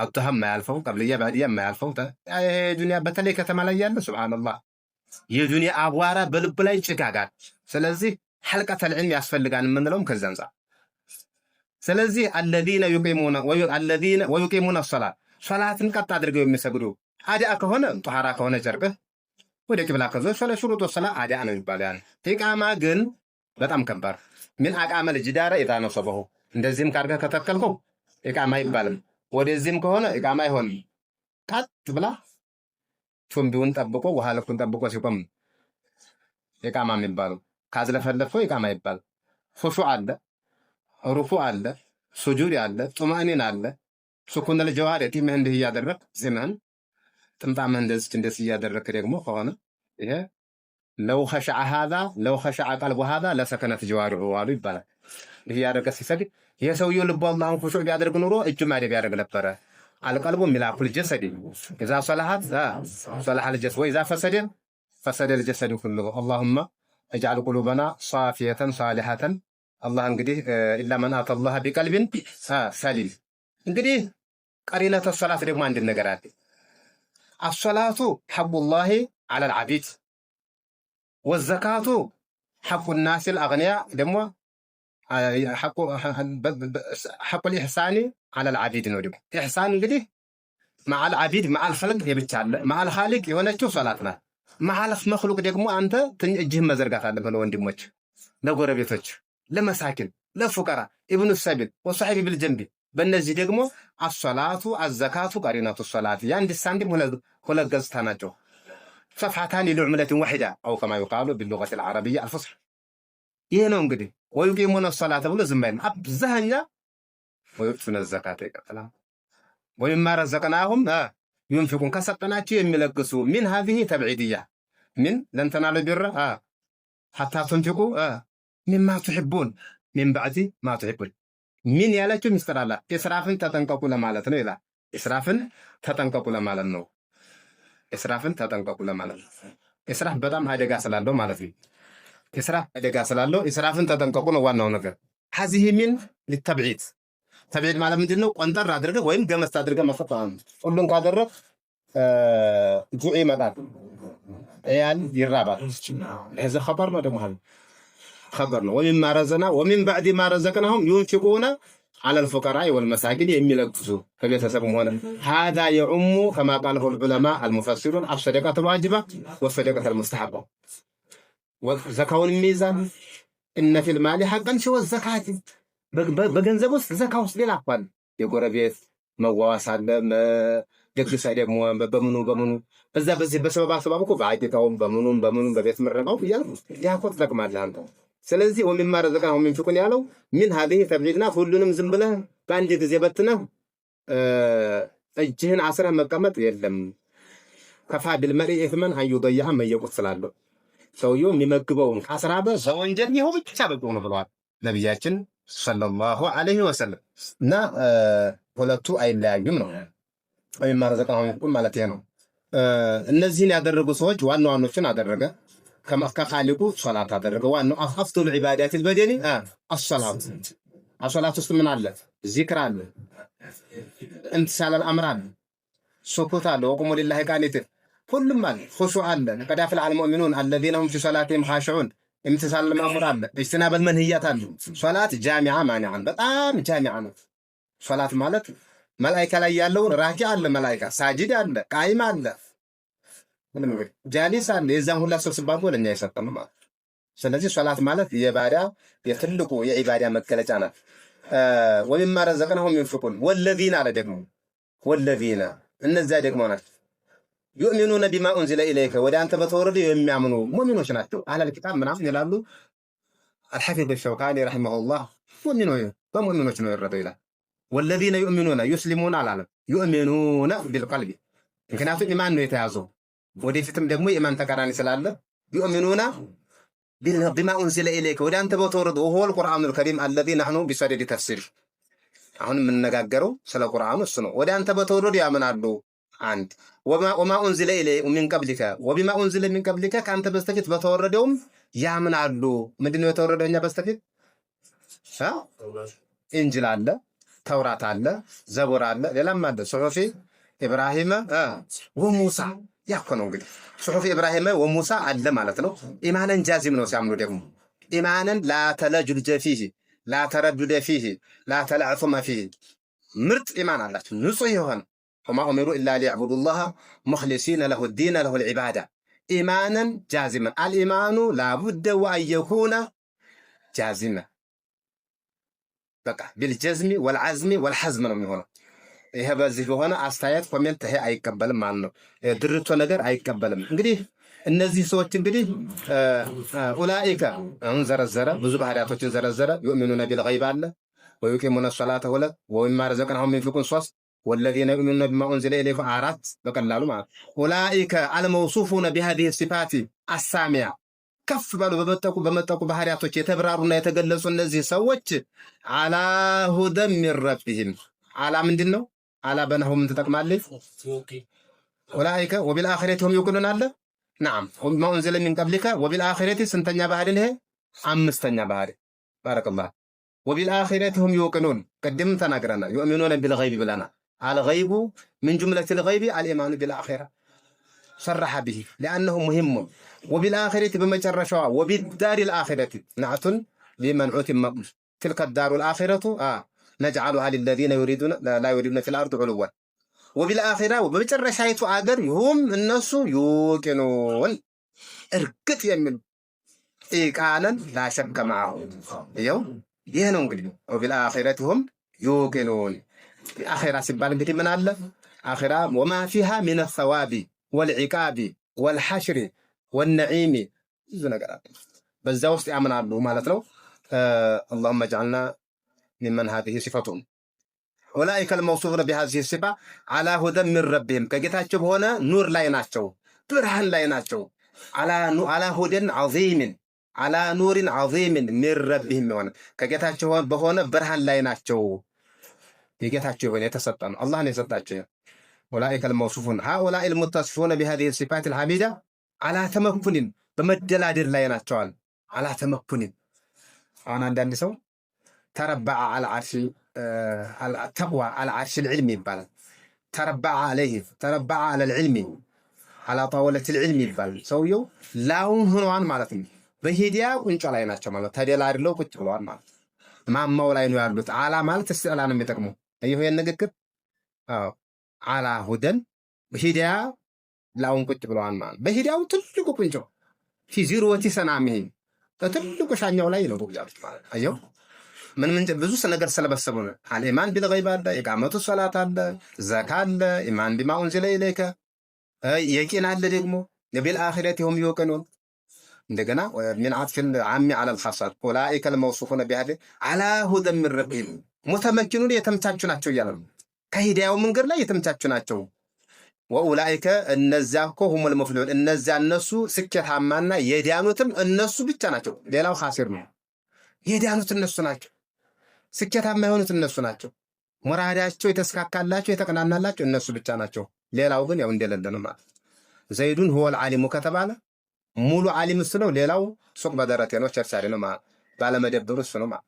አውጥተህም ማያልፈው ቀብልያ ባዲያ ማያልፈው ዱንያ በተለይ ከተማ ላይ ያለ ሱብሃንአላህ የዱንያ አቧራ በልብ ላይ ጭጋጋል። ስለዚህ ሐልቀተል ዒልም ያስፈልጋል የምንለውም ከዛ አንፃር። ስለዚህ الذين يقيمون الصلاة ሶላትን ቀጥ አድርገው የሚሰግዱ አዲያ ከሆነ ጧሃራ ከሆነ ጨርቅህ ወደ ቂብላ ከዞ ሹሩጡ ሶላ አዲያ ነው ይባላል። ኢቃማ ግን በጣም ከባድ ምን አቃመ الجدار اذا نصبه እንደዚህም ካርገህ ከተከልከው ኢቃማ ይባላል። ወደዚህም ከሆነ ኢቃማ አይሆንም። ቀጥ ብላ ቱንቢውን ጠብቆ ውሃ ልኩን ጠብቆ ሲቆም ኢቃማ የሚባለው ካዝለፈለፈው ኢቃማ ይባላል። ኹሹዕ አለ፣ ሩኩዕ አለ፣ ሱጁድ አለ፣ ጡማኒን አለ። ሱኩን ለጀዋሪ ቲምህ እንዲህ እያደረክ ዚማን ጥምጣምህ እንደዚህ እያደረክ ደግሞ ከሆነ ይሄ ለው ኸሸዐ هذا ለው ኸሸዐ ቀልቡ هذا ለሰከነት ጀዋሪሁ ዋሉ ይባላል። ይሄ ያደረገ ሲሰግድ ይሄ ሰውየው ልቡ አላህን ኹሹዕ ቢያደርግ ኑሮ እጁ ማደብ ያደርግ ነበረ። القلب ملاك الجسد إذا صلحت صلح الجسد وإذا فسد الجسد كله. اللهم اجعل قلوبنا صافية صالحة. الله انقديه إلا من أتى الله بقلب سليم. انقديه قرينة الصلاة رقم عند النقرات. الصلاة حب الله على العبيد والزكاة حق الناس الأغنياء دموا حق الإحسان على العبيد نودي إحسان እንግዲህ مع العبيد مع الخلق يبቻለ مع الخالق የሆነችው ሶላት ናት። مع المخلوق ደግሞ አንተ እጅህን መዘርጋት አለብህ ለወንድሞች፣ ለጎረቤቶች፣ ለመሳኪን፣ ለፉቀራ ኢብኑ ሰቢል ወصاحب بالجنب። በእነዚህ ደግሞ الصلاة الزكاة قرينة الصلاة የአንድ ሳንቲም ሁለት ገጽታ ናቸው። صفحتان لعملة واحدة أو كما يقال باللغة العربية الفصحى። ይሄ ነው እንግዲህ ويقيمون الصلاة ብሎ ዝም አይልም። አብዛኛ ويؤتون الزكاة ይቀጥላል። ومما رزقناهم ينفقون ከሰጠናቸው የሚለግሱ من هذه تبعيدية من لن تنالوا البر حتى تنفقوا مما تحبون من بعد ما تحبون من ያለችው ሚስጥር አለ። እስራፍን ተጠንቀቁ ለማለት ነው ይላል። እስራፍን ተጠንቀቁ ለማለት ነው። እስራፍን ተጠንቀቁ ለማለት ነው። እስራፍ በጣም አደጋ ስላለው ማለት ነው። እስራፍ አደጋ ስላለው እስራፍን ተጠንቀቁ ነው ዋናው ነገር። هذه من للتبعيد ተብዒድ ማለት ምንድነው? ቆንጠር አድርገህ ወይም ገመስ አድርገህ መፈጣን ሁሉን ካደረክ ጁዕ ይመጣል፣ ያን ይራባል። ይሄ خطر ነው ደግሞ خطر ነው። ومن بعد ما رزقناهم ينفقون على الفقراء والمساكين የሚለግሱ ከቤተሰብም ሆነ هذا يعم كما قاله العلماء المفسرون الصدقة الواجبة والصدقة المستحبة وزكاة الميزان إن في المال حقا سوى الزكاة በገንዘብ ውስጥ ዘካ ውስጥ ሌላ አኳል የጎረቤት መዋዋስ አለ። ደግስ ደግሞ በምኑ በዚህ በሰበብ እኮ በአቂቃውም በምኑም በቤት ምረቃው እያልኩ ያኮ ትጠቅማለህ አንተ። ስለዚህ ወሚማ ረዘቅናሁም ዩንፊቁን ያለው ሚን ሀዚህ ተብዒድና ሁሉንም ዝም ብለህ በአንድ ጊዜ በትነህ እጅህን አስረህ መቀመጥ የለም። ከፋ ቢልመርኢ ኢስመን አን ዩደይዐ መን የቁት ስላለው ሰውየው የሚመግበውን ካስራበ በወንጀል ይኸው ብቻ በጎ ነው ብለዋል ነቢያችን ሰለላሁ ዐለይሂ ወሰለም። እና ሁለቱ አይለያዩም ነው ወሚማ ረዘቅናሁም ዩንፊቁን ማለት ይሄ ነው። እነዚህን ያደረጉ ሰዎች ዋና ዋኖችን አደረገ። ከኻሊቁ ሶላት አደረገ። ዋናው አፍضل ዒባዳት البدن الصلاة። አሶላት ውስጥ ምን አለ? ዚክር አለ፣ امتثال الامر አለ፣ ሱኩት አለ፣ ወቁሙ ሊላሂ ቃኒቲን ሁሉም አለ፣ ኹሹዕ አለ። ቀድ አፍለሐ አልሙእሚኑን الذين هم في صلاتهم خاشعون። امتثال الامر አለ፣ اجتناب المنهيات አለ። ሶላት ጃሚዓ ማኒዓን በጣም ጃሚዓ ነው። ሶላት ማለት መላኢካ ላይ ያለውን ራኪ አለ፣ መላኢካ ሳጅድ አለ፣ ቃይም አለ፣ ጃሊስ አለ። የዛን ሁላ ሰብስባን ለኛ የሰጠን ማለት። ስለዚህ ሶላት ማለት የትልቁ የዒባዳ መገለጫ ናት። ወሚማ ረዘቅናሁም ዩንፊቁን ወለዚነ አለ ደግሞ ወለዚነ እነዚያ ደግሞ ናቸው ዩእሚኑነ ቢማ ኡንዚለ ኢለይከ ወደ አንተ በተወረደ የሚያምኑ ሙእሚኖች ናቸው። አህለል ኪታብ ምናምን ይላሉ። አልሐፊዝ ሸውካኒ ረሒመሁላህ በሙእሚኖች ነው የወረደው ይላል። ወለዚነ ዩእሚኑነ ዩስሊሙን አላለም፣ ዩእሚኑነ ቢልቀልቢ። ምክንያቱም ኢማን ነው የተያዘው። ወደፊትም ደግሞ የኢማን ተቃራኒ ስላለ ዩእሚኑና ቢማ ኡንዚለ ኢለይከ ወደ አንተ በተወረደ ወሁወል ቁርአኑል ከሪም አለዚ ነሕኑ ቢሰደድ ተፍሲር። አሁን የምንነጋገረው ስለ ቁርአኑ እሱ ነው። ወደ አንተ በተወረደ ያምናሉ። አንድ ወማ ኡንዚለ ኢለይ ሚን ቀብሊከ ወቢማ ኡንዚለ ሚን ቀብሊከ ከአንተ በስተፊት በተወረደውም ያምናሉ። ምንድነው የተወረደው እኛ በስተፊት? ኢንጅል አለ፣ ተውራት አለ፣ ዘቡር አለ፣ ሌላም አለ። ሱሑፊ ኢብራሂም ወሙሳ ያኮ ነው እንግዲህ ሱሑፍ ኢብራሂም ወሙሳ አለ ማለት ነው። ኢማንን ጃዚም ነው ሲያምኑ ደግሞ ኢማንን ላተለጁልጀ ፊህ ላተረዱደ ፊህ ላተላዕቱመ ፊህ ምርጥ ኢማን አላቸው ንጹህ የሆነ ወማ ኡሚሩ ኢላ ሊዕቡዱላህ ሙኽሊሲነ ለሁ ዲነ ለሁ ልዒባዳ ኢማንን ጃዚመን አልኢማኑ ላቡደ ወአየኩነ ጃዚመ በቃ ቢልጀዝሚ ወልዓዝሚ ወልሐዝም ነው የሚሆነው። ይሄ በዚህ በሆነ አስተያየት ኮሜንት ይሄ አይቀበልም ማለት ነው። ድርቶ ነገር አይቀበልም። እንግዲህ እነዚህ ሰዎች እንግዲህ ኡላኢከ አሁን ዘረዘረ፣ ብዙ ባህሪያቶችን ዘረዘረ። ዩእሚኑነ ቢልገይብ አለ፣ ወዩቂሙነ ሶላተ ሁለት፣ ወሚማ ረዘቅናሁም ዩንፊቁን ሶስት፣ ወለዚነ ዩእሚኑነ ቢማ ኡንዚለ ኢለይኩም አራት። በቀላሉ ማለት ኡላኢከ አልመውሱፉነ ቢሃዚሂ ሲፋቲ አሳሚያ ከፍ ባሉ በመጠቁ ባህሪያቶች የተብራሩና የተገለጹ እነዚህ ሰዎች አላ ሁደን ሚን ረቢሂም አላ ምንድን ነው? አላ በነሁ ምን ትጠቅማለች? ኡላኢከ ወቢልአኺረቲ ሁም ዩቂኑን አለ። ነዓም ወቢማ ኡንዚለ ሚን ቀብሊከ ወቢልአኺረቲ ስንተኛ ባህሪ ነው? አምስተኛ ባህሪ። ባረከላህ። ወቢልአኺረቲ ሁም ዩቂኑን ቅድም ተናግረናል። ዩእሚኑነ ቢልገይቢ ብለናል። አልገይቡ ምን ጁምለቲል ገይቢ አልኢማኑ ቢልአኺራ ሰረሐ ቢሂ ሊአነሁ ሙሂሙን። ወቢልአኺረቲ በመጨረሻዋ ወቢዳሪል አኺረቲ ነዓቱን ሊመንዑቲን መቅሙስ ትልከ ዳሩል አኺረቱ ነጅዓሉሃ ሊለዚነ ላ ዩሪዱነ ፊል አርድ ዑሉወን ወቢልአኺራ በመጨረሻይቱ አገር ይሁም እነሱ ዩቂኑን እርግጥ የሚሉ ኢቃነን ላሸከ መዐሁ። ይኸው ይህ ነው እንግዲህ ወቢልአኺረቲ ሁም ዩቂኑን። አኺራ ሲባል እንግዲህ ምን አለ? አኺራ ወማ ፊሃ ሚነ ሰዋቢ ወልዒቃቢ ወልሐሽሪ ወነዒሚ ብዙ ነገር አለ። በዛ ውስጥ ያምናሉ ማለት ነው። አላሁመ ጀዐልና ሚመን ሀዚሂ ሲፈቱሁም ኡላኢከ አልመውሱፉነ ቢሀዚሂ ሲፋ አላ ሁደን ሚን ረቢሂም ከጌታቸው በሆነ ኑር ላይ ናቸው፣ ብርሃን ላይ ናቸው። አላ ሁደን ዐዚምን አላ ኑሪን ዐዚምን ሚን ረቢሂም የሆነ ከጌታቸው በሆነ ብርሃን ላይ ናቸው። የጌታቸው የሆነ የተሰጠ ነው፣ አላህ ነው የሰጣቸው። ኡላኢከ አልመውሱፉን ሃኡላኢ አልሙተሲፉነ ቢሀዚሂ ሲፋት አልሐሚዳ አላ ተመኩኒን በመደላደል ላይ ናቸዋል። አላ ተመኩኒን አሁን አንዳንድ ሰው ተረበዐ አልዓርሽ ተቅዋ አልዓርሽ ልዕልሚ ይባላል። ተረበዐ አለይህ ተረበዐ አለልዕልሚ አላ ጣወለት ልዕልሚ ይባላል። ሰውየው ላውን ሆነዋን ማለት ነው። በሂዲያ ቁንጮ ላይ ናቸው ማለት ተደላድለው ቁጭ ብለዋል ማለት ማማው ላይ ነው ያሉት። አላ ማለት እስቲዕላ ነው የሚጠቅሙ ይሄ ንግግር። አዎ አላ ሁደን በሂዲያ ላውን ቁጭ ብለዋል ማለት በሂዲያው ትልቁ ቁንጮ ፊ ዚሮቲ ሰናሚሂ ትልቁ ሻኛው ላይ ነው ያሉት ማለት አየው። ምን ብዙ ነገር ስለበሰቡ ነው። አልኢማን ቢልገይብ አለ፣ ኢቃመቱ ሶላት አለ፣ ዘካ አለ፣ ኢማን ቢማ ኡንዚለ ኢለይከ የቂን አለ። ደግሞ ቢልአኺረቲ ሁም ዩቂኑን እንደገና من عطف العام على الخاص أولئك الموصوفون بهذا على هدى من ربهم متمكنون የተመቻቹ ናቸው እያለ ነው። ከሂዳያው መንገድ ላይ የተመቻቹ ናቸው። ወኡላኢከ እነዚያ እኮ ሁሙል ሙፍሊሑን እነዚያ እነሱ ስኬታማና የዳኑትም እነሱ ብቻ ናቸው። ሌላው ኻሲር ነው። የዳኑት እነሱ ናቸው። ስኬታማ የሆኑት እነሱ ናቸው። ሙራዳቸው የተስካካላቸው የተቀናናላቸው እነሱ ብቻ ናቸው። ሌላው ግን ያው እንደሌለ ነው ማለት። ዘይዱን ሁወል ዓሊሙ ከተባለ ሙሉ ዓሊም እሱ ነው። ሌላው ሱቅ በደረቴ ነው፣ ቸርቻሪ ነው ማለት ባለመደብሩ እሱ ነው ማለት።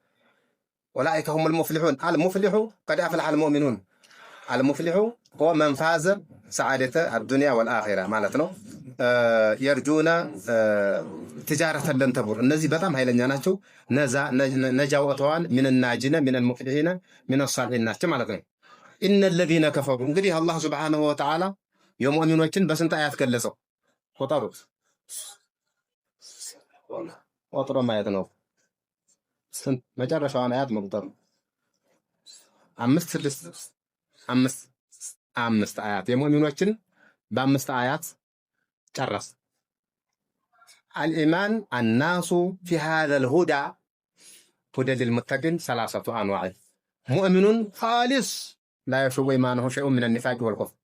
ኡላኢከ ሁሙል ሙፍሊሑን አልሙፍሊሑ ቀድ አፍለሐ አልሙእሚኑን አልሙፍሊሑ هو من فاز سعادة الدنيا والآخرة مالتنا يرجون تجارة لن تبور النزي بتام هاي لنجاناتو نجا وطوان من الناجين من المفلحين من الصالحين ناس مالتنا إن الذين كفروا انقريها الله سبحانه وتعالى يوم أمين وجن بس انت آيات كاللسو وطارو وطرو ما يتنو ما جرى شوان آيات مقدر አምስት አያት የሙእሚኖችን በአምስት አያት ጨረስ። አልኢማን አናሱ ፊ ሃዛል ሁዳ ሁደ ሊልሙተቂን ሰላሰቱ አንዋዕ ሙእሚኑን ኻሊስ ላ የሹቡ ኢማኑሁ ሸይኡን ሚነ ኒፋቅ ወልኩፍር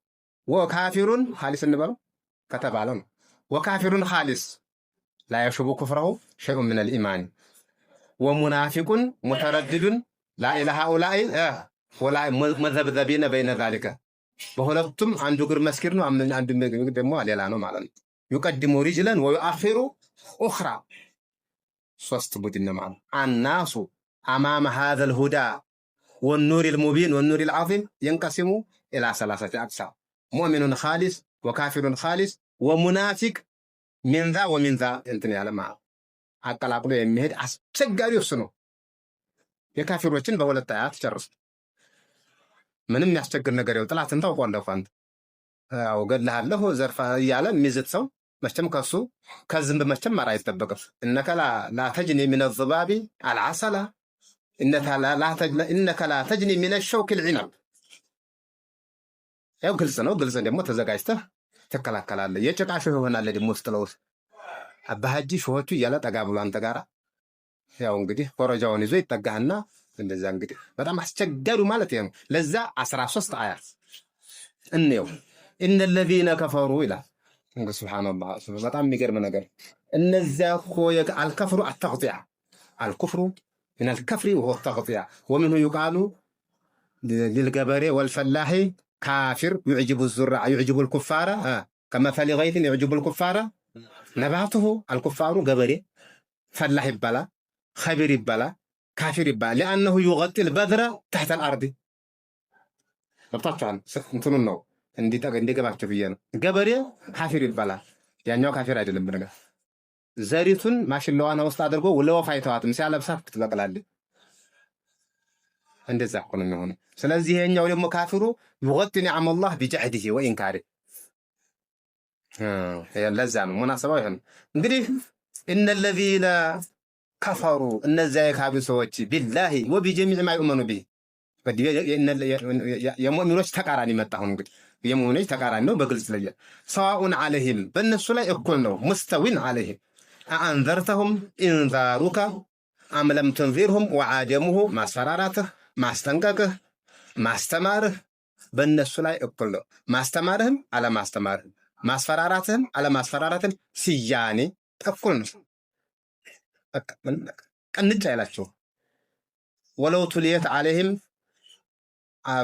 ወካፊሩን ኻሊስ እንበለው ከተባለ ነው። ወካፊሩን ኻሊስ ላ የሹቡ ኩፍረሁ ሸይኡን ሚነል ኢማን ወሙናፊቁን ሙተረድዱን ላ ኢላሃ ኡላኢ ወላ መዘብዘቢነ በይነ ዛሊከ በሁለቱም አንዱ እግር መስኪር ነው፣ አንዱ ደግሞ ሌላ ነው ማለት ነው። ይቀድሙ ሪጅለን ወዩአኺሩ ኡኽራ ሶስት ቡድን ማለት አናሱ አማመ ሃዘል ሁዳ ወኑር ልሙቢን ወኑር ልዓዚም የንቀሲሙ ኢላ ሰላሰቲ አቅሳም ሙእሚኑን ኻሊስ ወካፊሩን ኻሊስ ወሙናፊቅ ሚንዛ ወሚንዛ እንትን ያለ ማለት አቀላቅሎ የሚሄድ አስቸጋሪ እሱ ነው። የካፊሮችን በሁለት አያት ጨርሱ። ምንም የሚያስቸግር ነገር ያው ጥላትን ታውቀዋለህ አንተ ያው ገድልሃለሁ ዘርፋ እያለ የሚዝት ሰው መቼም ከሱ ከዝንብ መቼም ማር አይጠበቅም። እነከ ላ ተጅኒ ሚነ ዙባቢ አልዓሰላ እነከ ላ ተጅኒ ሚነ ሸውክ ልዒነብ ያው ግልጽ ነው። ግልጽ ደግሞ ተዘጋጅተህ ትከላከላለህ። የጭቃ ሾህ ይሆናል ደግሞ ውስጥ ለውስጥ አባሃጂ ሾሆቹ እያለ ጠጋ ብሎ አንተ ጋራ ያው እንግዲህ ኮረጃውን ይዞ ይጠጋህና እንደዛ እንግዲህ በጣም አስቸጋሪ ማለት ነው። ለዛ 13 አያት እንየው። ኢነ الذين كفروا ኢላ እንግዲህ ሱብሃንአላህ በጣም የሚገርም ነገር እነዚያ እኮ አልከፍሩ አተቅጢያ አልኩፍሩ من الكفر وهو التقطيع ومنه يقال للجبر والفلاح كافر يعجب الزراع يعجب الكفار كمثل غيث يعجب الكفار نباته الكفار جبري فلاح يبلا خبير يبلا كافر يبقى لأنه يغطي البذرة تحت الأرض. طبعا انتم نو عندي جبت فينا جبرية كافر يبقى يعني كافر عدل منك زاريتون ماشي اللي أنا وسط أدركه ولا وفايتوات مسألة بسافر تلاقي لالي عند زاقون من هون سلازي هني أولي مكافرو يغطي نعم الله بجحده وإنكاره هي اللزام مناسبة هنا ندري إن الذين كفروا እነዚያ የካዱ ሰዎች ቢላሂ ወቢጀሚዕ ማ ይኡመኑ ቢሂ የሙእሚኖች ተቃራኒ መጣ። አሁን እንግዲህ የሙእሚኖች ተቃራኒ ነው በግልጽ ለየ ሰዋኡን ዐለይሂም በእነሱ ላይ እኩል ነው። ሙስተዊን ዐለይሂም አአንዘርተሁም ኢንዛሩከ አም ለም ትንዚርሁም ወዓደሙሁ ማስፈራራትህ ማስጠንቀቅህ ማስተማርህ በእነሱ ላይ እኩል ነው። ማስተማርህም አለማስተማርህም ማስፈራራትህም አለማስፈራራትህም ስያኔ እኩል ነው። ቀንጫ ያላቸው ወለው ቱልየት ዐለይሂም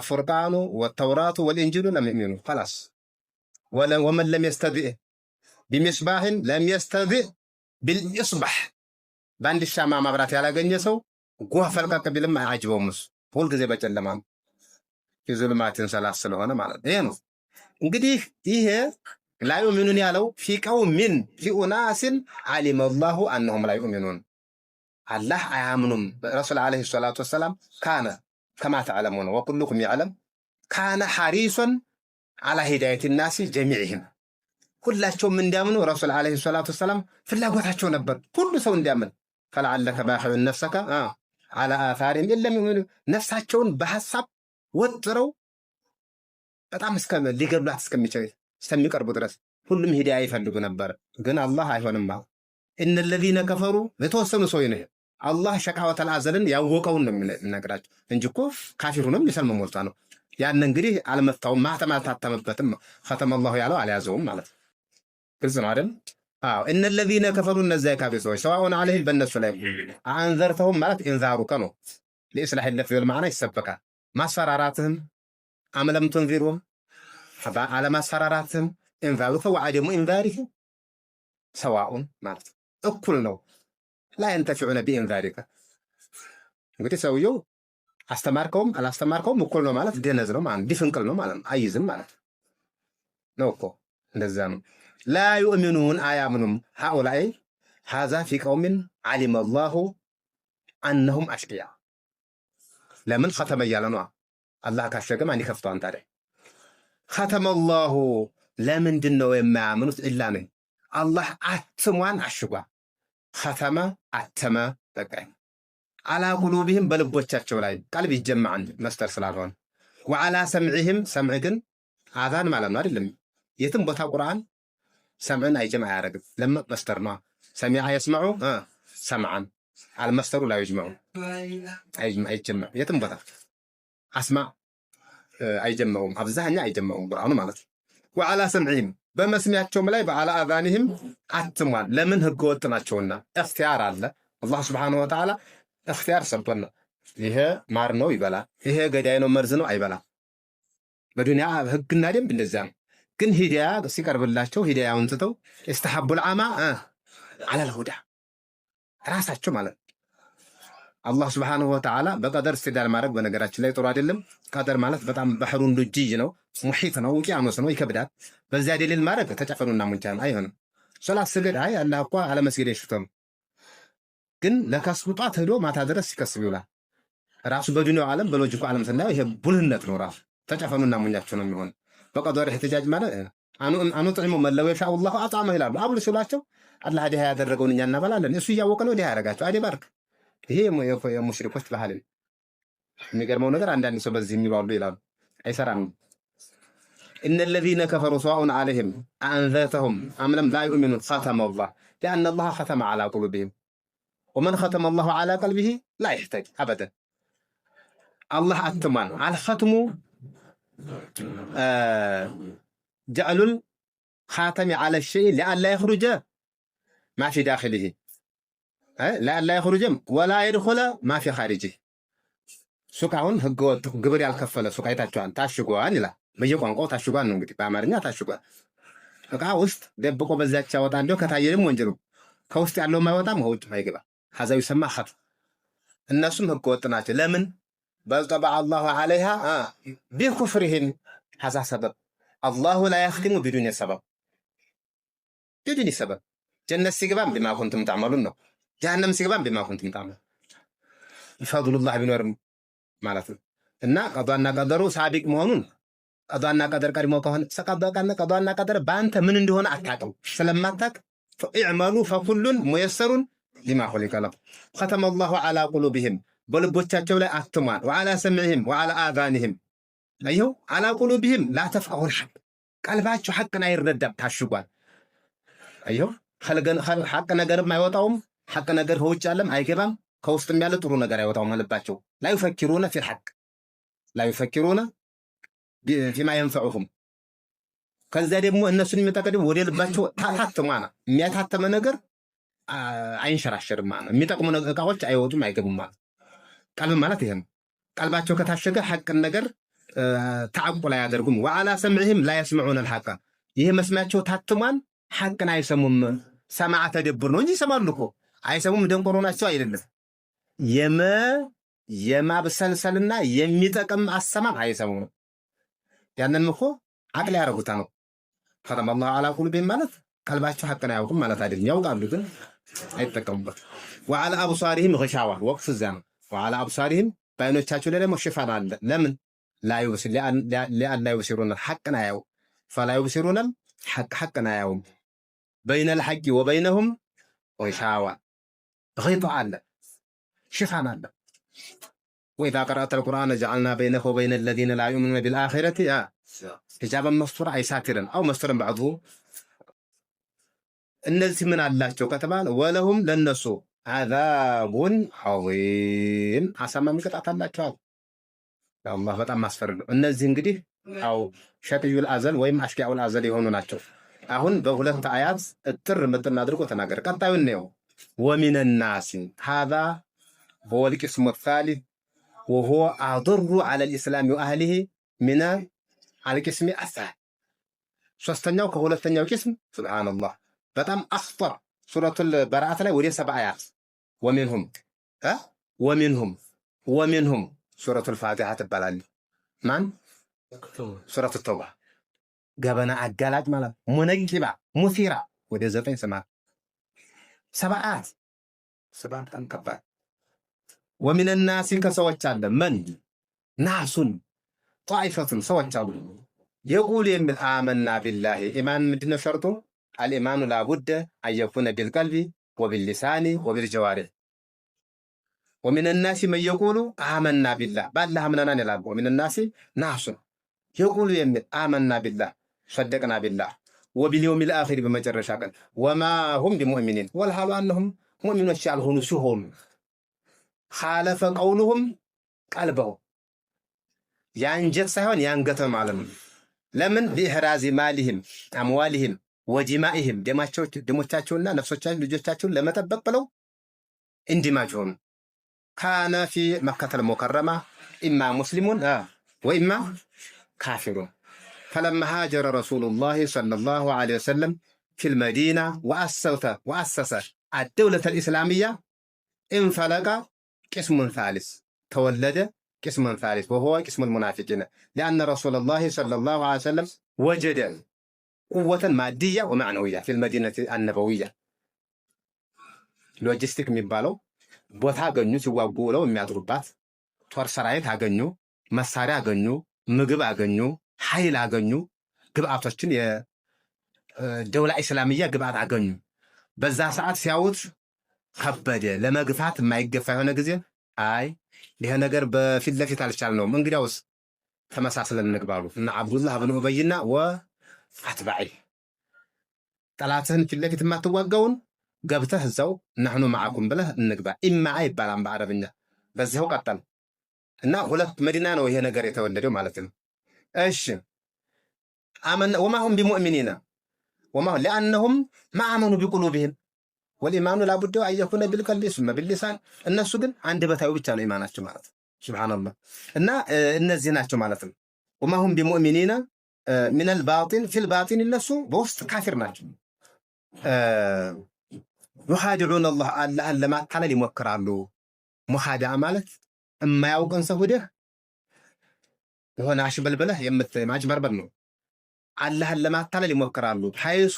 ፉርቃኑ ወተውራቱ ወልኢንጂሉ ለም ዩእሚኑ ኸላስ ወመን ለም የስተድእ ቢሚስባህን ለም የስተድእ ቢልኢስባህ በአንድ ሻማ ማብራት ያላገኘ ሰው ጎህ ፈልቀቅ ቢልም አያጅበውም። እሱ ሁልጊዜ በጨለማ ፊ ዙልማቲን ሰላስ ስለሆነ ማለት ይሄ ነው። እንግዲህ ይሄ لا يؤمنون ያለው في قوم في أناس علم الله أنهم لا يؤمنون الله አያምኑም። ረሱል عليه الصلاة والسلام كان كما تعلمون وكلكم يعلم كان حريصا على هداية الناس جميعهم ሁላቸውም እንዲያምኑ ረሱል عليه الصلاة والسلام ፍላጎታቸው ነበር ሁሉ ሰው እንዲያምን فلعلك باخع نفسك على آثارهم إن لم يؤمنوا ነፍሳቸውን በሐሳብ ወጥረው በጣም ሊገድሏት እስከሚቀርቡ ድረስ ሁሉም ሂዳያ ይፈልጉ ነበር። ግን አላህ አይሆንም እነ الذين كفروا ለተወሰኑ ሰው ነው አላህ ሸቃወተል አዘልን ያወቀውን ነው የሚነግራቸው እንጂ እኮ ካፊሩ ነው የሚሰልም ሞልታ ነው። ያን እንግዲህ አልመታውም ማህተም አልታተመበትም ختم الله ያለው አልያዘውም ማለት ግልጽ ነው አይደል? አዎ እነ الذين كفروا እነዛ ካፊር ሰዎች سواء عليهم በእነሱ ላይ አንዘርተውም ማለት ኢንዛሩከ ነው ለኢስላህ اللفظ والمعنى ይሰበካል። ማስፈራራትህም አመለም ተንዚሩም على ማስፈራራትህም ኢንዛሩከ ወዐደሙ ኢንዛሪከ سواء ማለት እኩል ነው። ላ ينتفعون بإنذارك እንግዲህ ሰውየው አስተማርከውም አላስተማርከውም እኩል ነው ማለት ደነዝ ነው ማለት ዲፍንቅል ነው ማለት አይዝም ማለት ነው እኮ እንደዛ ነው። ላ يؤمنون አያምኑም هؤلاء هذا في قوم علم الله أنهم أشقياء ለምን ختم እያለ ነው አላህ ካሸገ ማን ይከፍተዋል ታዲያ? ختم الله ለምንድን ነው የማያምኑት? ኢላ ነው አላህ አትሟን አሽጓ ختم አተመ በቃ على قلوبهم በልቦቻቸው ላይ ቀልብ ይጀማል መስተር ስላልሆነ وعلى سمعهم سمع ግን አዛን ማለት ነው አይደለም። የትም ቦታ ቁርአን ሰምዕን አይጀማ ያረግም ለማ መስተር ነው ሰሚዓ يسمع سمعا المستر لا يجمع አይጀማ የትም ቦታ አስማዕ አይጀማውም አብዛኛ አይጀማውም ቁርአኑ ማለት وعلى سمعهم በመስሚያቸውም ላይ በአላ አዛኒህም አትሟል። ለምን ህገ ወጥ ናቸውና እክትያር አለ። አላህ ሱብሓነሁ ወተዓላ እክትያር ሰጥቶና ይሄ ማር ነው ይበላል፣ ይሄ ገዳይ ነው መርዝ ነው አይበላም። በዱንያ ህግና ደንብ እንደዛ ነው። ግን ሂዳያ ሲቀርብላቸው ሂዳያውን ትተው استحبوا العمى على الهدى ራሳቸው ማለት አላህ ሱብሓነሁ ወተዓላ በቀደር استدلال ማድረግ በነገራችን ላይ ጥሩ አይደለም። ቀደር ማለት በጣም ባህሩን ልጅ ነው፣ ሙሒት ነው፣ ውቅያኖስ ነው፣ ይከብዳል። በዚያ ደሊል ማድረግ ተጨፈኑና ሙንቻን አይሆንም። ሶላት ስገድ አይ አላህ እኮ አለ መስጊድ ይሽተም ግን ለከስቡ ጧት ሄዶ ማታ ድረስ ሲከስብ ይውላል። ራሱ በዱንያው ዓለም በሎጂኩ ዓለም ስናየው ይሄ ቡልህነት ነው። ራሱ ተጨፈኑና ሙኛቸው ነው የሚሆን። በቀደር እህትጃጅ ማለት አኑ ጥዕሙ መለው የሻኡ አላሁ አጣመ ይላሉ። አብሉ ሲሏቸው አላህ ዲያ ያደረገውን እኛ እናበላለን፣ እሱ እያወቀ ነው ዲያ ያደረጋቸው። አዲ ባርክ ይሄ የሙሽሪኮች ባህል። የሚገርመው ነገር አንዳንድ ሰው በዚህ የሚባሉ ይላሉ አይሰራም። إن الذين كفروا سواء عليهم أنذرتهم أم لم لا يؤمنون ختم الله لأن الله ختم على قلوبهم ومن ختم الله على قلبه لا يحتاج أبدا. الله أتمان على ختم جعل الخاتم على الشيء لأن لا يخرج ما في داخله لأن لا يخرج ولا يدخل ما في خارجه. ሱቃውን ህገወጥ ግብር ያልከፈለ ሱቅ አይታችኋል ታሽጓል ይላል። በየቋንቋው ታሽጓል ነው እንግዲህ በአማርኛ ታሽጓል። እቃ ውስጥ ደብቆ በዛች ያወጣ እንደው ከታየም ወንጀሉ ከውስጥ ያለው ማይወጣም ከውጭ ማይገባ ሀዛው ይሰማ ኸት እነሱም ህገወጥ ናቸው። ለምን በልጠባ አላሁ ዐለይሃ ቢኩፍሪሂም ሀዛ ሰበብ አላሁ ላ የኽቲሙ ቢዱን ሰበብ ጀነት ሲገባም ቢማ ኩንቱም ተዕመሉን ነው። ጀሃነም ሲገባም ቢማ ኩንቱም ተዕመሉን ፈድሉላህ ቢኖርም ማለት ነው። እና ቀዷና ቀደሩ ሳቢቅ መሆኑን ቀዷና ቀደር ቀድሞ ከሆነ ቀዷና ቀደር በአንተ ምን እንደሆነ አታውቅም። ስለማታውቅ ኢዕመሉ ፈኩሉን ሙየሰሩን ሊማ ኹሊቀ ለሁ ختم الله على قلوبهم በልቦቻቸው ላይ አትሟል። ወዓላ ሰምዕህም ወዓላ አዛንህም አየሁ على قلوبهم لا تفقهوا الحق ቀልባቸው ሐቅን አይረዳም ታሽጓል። አየሁ ሐቅ ነገርም አይወጣውም። ሐቅ ነገር ከውጭ ያለም አይገባም። ከውስጥም ያለ ጥሩ ነገር አይወጣው ማለባቸው لا يفكرون في الحق لا يفكرون فيما ينفعهم። ከዛ ደግሞ እነሱን የሚጠቀደው ወደ ልባቸው ታታተማና የሚያታተመ ነገር አይንሸራሸርም ማለት ነው። የሚጠቅሙ እቃዎች አይወጡም አይገቡም ማለት ቀልብ ማለት ይሄ ነው። ቀልባቸው ከታሸገ ሐቅን ነገር ተዓቁል አያደርጉም። وعلى سمعهم لا يسمعون الحق ይሄ መስሚያቸው ታትሟን ሐቅን አይሰሙም። ሰማዓ ተደብር ነው እንጂ ይሰማሉ እኮ አይሰሙም። ደንቆሮ ናቸው አይደለም። የማብሰልሰልና የሚጠቅም አሰማም አይሰሙም። ያንን እኮ አቅል ያረጉታ ነው። ختم الله على قلوبهم ማለት ቀልባቸው ሐቅን አያውቁም ማለት አይደለም። ያውቃሉ ግን አይጠቀሙበት። وعلى ابصارهم غشاوة ወቅፍ እዛ ነው። وعلى ابصارهم በአይኖቻቸው ላይ ደግሞ ሽፋን አለ። ለምን لا يبصر لأن لا يبصرون الحق አያው فلا يبصرون الحق አያውም። بين الحق وبينهم غشاوة غيط አለ ሽፋን አለ። وإذا قرأت القرآن جعلنا بينه وبين الذين لا يؤمنون بالآخرة حجابا مستورا أي ساترا أو مستورا بعضه እነዚህ ምን አላቸው ከተባለ ወለሁም ለነሱ አዛቡን ዐዚም አሳማሚ ቅጣት አላቸው። አላህ በጣም ማስፈር ነው። እነዚህ እንግዲህ ያው ሸቅዩል አዘል ወይም አሽቂያኡል አዘል የሆኑ ናቸው። አሁን በሁለት አያት እጥር ምጥን አድርጎ ተናገረ። ቀጣዩን ነው ወሚነ ናሲ ሃዛ ሁወል ቂስሙ ሳሊስ ወሁወ አضሩ ዐለል ኢስላሚ ወአህሊሂ ሚነ አልቂስሚ አሳል። ሶስተኛው ከሁለተኛው ቂስም ሱብሃንአላህ በጣም አኽጠር ሱረቱል በራአት ላይ ወደ 7 አያት ወሚንሁም ሱረቱል ፋቲሃ ትባላለች። ማን ሱረቱ ተውባ ገበና አጋላጭ ማለት ሙነቂባ ሙሲራ ወደ 9 ስማ 7 አያት 7 ከባድ። ወሚነ ናሲ ከሰዎች አለ መን ናሱን ጣኢፈቱን ሰዎች አሉ የቁል የሚል አመና ቢላሂ ኢማን ምንድነው ሸርጡ? አልኢማኑ ላቡደ አየኩነ ቢልቀልቢ ወቢልሊሳኒ ወቢልጀዋሪህ። ወሚነ ናሲ መን የቁሉ አመና ቢላህ ባላህ አምነናን ይላሉ። ወሚነ ናሲ ናሱን የቁሉ የሚል አመና ቢላህ ሰደቅና ቢላህ ወቢልየውሚል አኺር በመጨረሻ ቀን ወማ ሁም ቢሙእሚኒን ወልሃሉ አነሁም ሙእሚኖች ያልሆኑ ሲሆኑ ኻለፈ ቀውሉሁም ቀልበው የአንጀት ሳይሆን የአንገት ማለት ነው። ለምን ቢኢሕራዚ ማሊህም አምዋሊህም ወጂማኢህም ደሞቻቸውና ነፍሶቻቸው ልጆቻቸውን ለመጠበቅ ብለው እንዲማጅ ሆኑ። ካነ ፊ መከተል ሙከረማ ኢማ ሙስሊሙን ወኢማ ካፊሩን ፈለማ ሃጀረ ረሱሉላሂ ሰለላሁ ዐለይሂ ወሰለም ፊል መዲና ወአሰሰ አደውለተል ኢስላሚያ እንፈለቀ ቂስሙን ሳሊስ ተወለደ ቂስሙን ሳሊስ ወሁወ ቂስሙል ሙናፊቂን ሊአነ ረሱለላሂ ሰለላሁ ዐለይሂ ወሰለም ወጀደ ቁወተን ማድያ ወማዕነውያ ፊል መዲነቲ አነበውያ። ሎጂስቲክ የሚባለው ቦታ አገኙ፣ ሲዋጉ ውለው የሚያድሩባት ጦር ሰራዊት አገኙ፣ መሳሪያ አገኙ፣ ምግብ አገኙ፣ ኃይል አገኙ፣ ግብአቶችን የደውላ ኢስላሚያ ግብአት አገኙ። በዛ ሰዓት ሲያዩት ከበደ። ለመግፋት የማይገፋ የሆነ ጊዜ አይ ይሄ ነገር በፊት ለፊት አልቻልነውም፣ እንግዲያውስ ተመሳስለን እንግባሉ እና አብዱላህ ብን ኡበይና ወአትባዒ ጠላትህን ፊት ለፊት የማትዋጋውን ገብተህ እዛው ናሕኑ መዓኩም ብለህ እንግባ። ኢማዓ ይባላል በአረብኛ። በዚያው ቀጠል እና ሁለት መዲና ነው ይሄ ነገር የተወለደው ማለት ነው። እሺ አመን ወማሁም ቢሙእሚኒና ወማሁም ሊአነሁም ማአመኑ ቢቁሉብህም ወልኢማኑ ላቡደ አየኩነ ቢልቀልቢ ሱመ ቢልሊሳን። እነሱ ግን አንድ በታዩ ብቻ ነው ኢማናቸው ማለት ሱብሃንአላህ። እና እነዚህ ናቸው ማለት ነው። ወማሁም ቢሙእሚኒና ሚነል ባጢን ፊል ባጢን እነሱ በውስጥ ካፊር ናቸው። ዩኻዲዑነ አላህን ለማታለል ይሞክራሉ። ሙኻዲዓ ማለት የማያውቅን ሰው ሂደህ የሆነ አሽበልበለህ የማጭበርበር ነው። አላህን ለማታለል ይሞክራሉ። ሐይሱ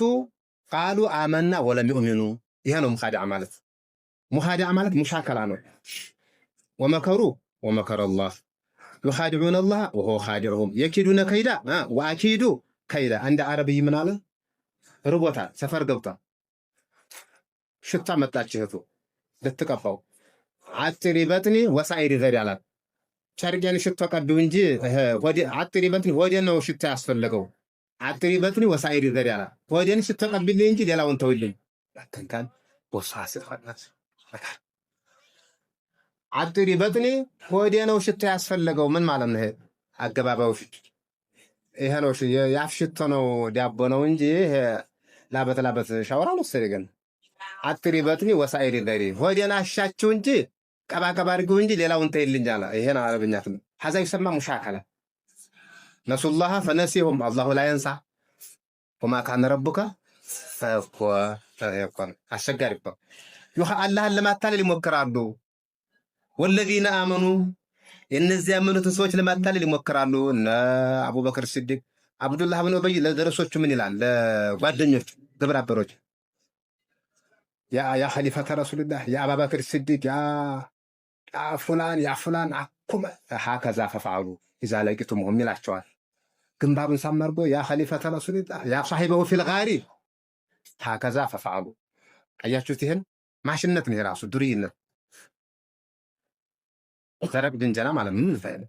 ቃሉ አመና ወለም ዩእሚኑ። ይሄ ነው ሙኻዲዓ ማለት። ሙኻዲዓ ማለት ሙሻከላ ነው። ወመከሩ ወመከረ አላህ ዩኻዲዑነ አላህ ወሁወ ኻዲዑሁም የኪዱነ ከይዳ ወአኪዱ ከይዳ። አንድ አረብይ ምን አለ? ርቦታል፣ ሰፈር ገብቷል። ሽታ መጣች እህቱ ልትቀባው። አጥሪ በጥኒ ወሳኢሪ ዘሪ አላት። ጨርቄን ሽቶ ቀቢው እንጂ አጥሪ በጥኒ ሆዴን ነው ሽታ ያስፈለገው። አጥሪ በጥኒ ወሳኢሪ ዘሪ አላት። ሆዴን ሽቶ ቀቢልኝ እንጂ ሌላውን ተውልኝ። ከንካን ወሳስ ፈናስ አጥሪ በጥኒ ሆዴ ነው ሽቶ ያስፈለገው። ምን ማለት ነው? ይሄ አገባባው ይሄ ነው። የአፍ ሽቶ ነው ዳቦ ነው እንጂ ይሄ ላበት ሻወራ ነው ሰደገን። አጥሪ በጥኒ ወሳኢሪ ዘሪ ሆዴን አሻችሁ እንጂ ቀባቀባ አድርገው እንጂ ሌላውን ተይልኝ አለ። ይሄን አረብኛት ነው። ሀዛ ይሰማ ሙሻከላ ነሱላህ ፈነሲሁም አላሁ ላ የንሳ ወማ ካነ ረቡከ ፈየኩን። አስቸጋሪ እኮ አላህን ለማታለል ይሞክራሉ። ወለዚነ አመኑ የእነዚህ ያመኑትን ሰዎች ለማታለል ይሞክራሉ። እነ አቡበክር ሲዲቅ አብዱላህ ብን ኡበይ ለደረሶቹ ምን ይላል? ለጓደኞቹ ግብረ አበሮች ያ ኸሊፈተ ረሱልላህ ያ አቡበክር ሲዲቅ ያ ፉላን አኩም ሀከዛ ፈፍዐሉ ኢዛ ለቂቱሙሁም ይላቸዋል። ግንባሩን ሳመርጎ ያ ኸሊፈተ ረሱልላህ ያ ሷሒበሁ ፊል ጋሪ ሀከዛ ፈፍዐሉ። አያችሁት? ይህን ማሽነት ነው የራሱ ዱርይነት፣ ተረቅ ድንጀና ማለት ምን ፋይል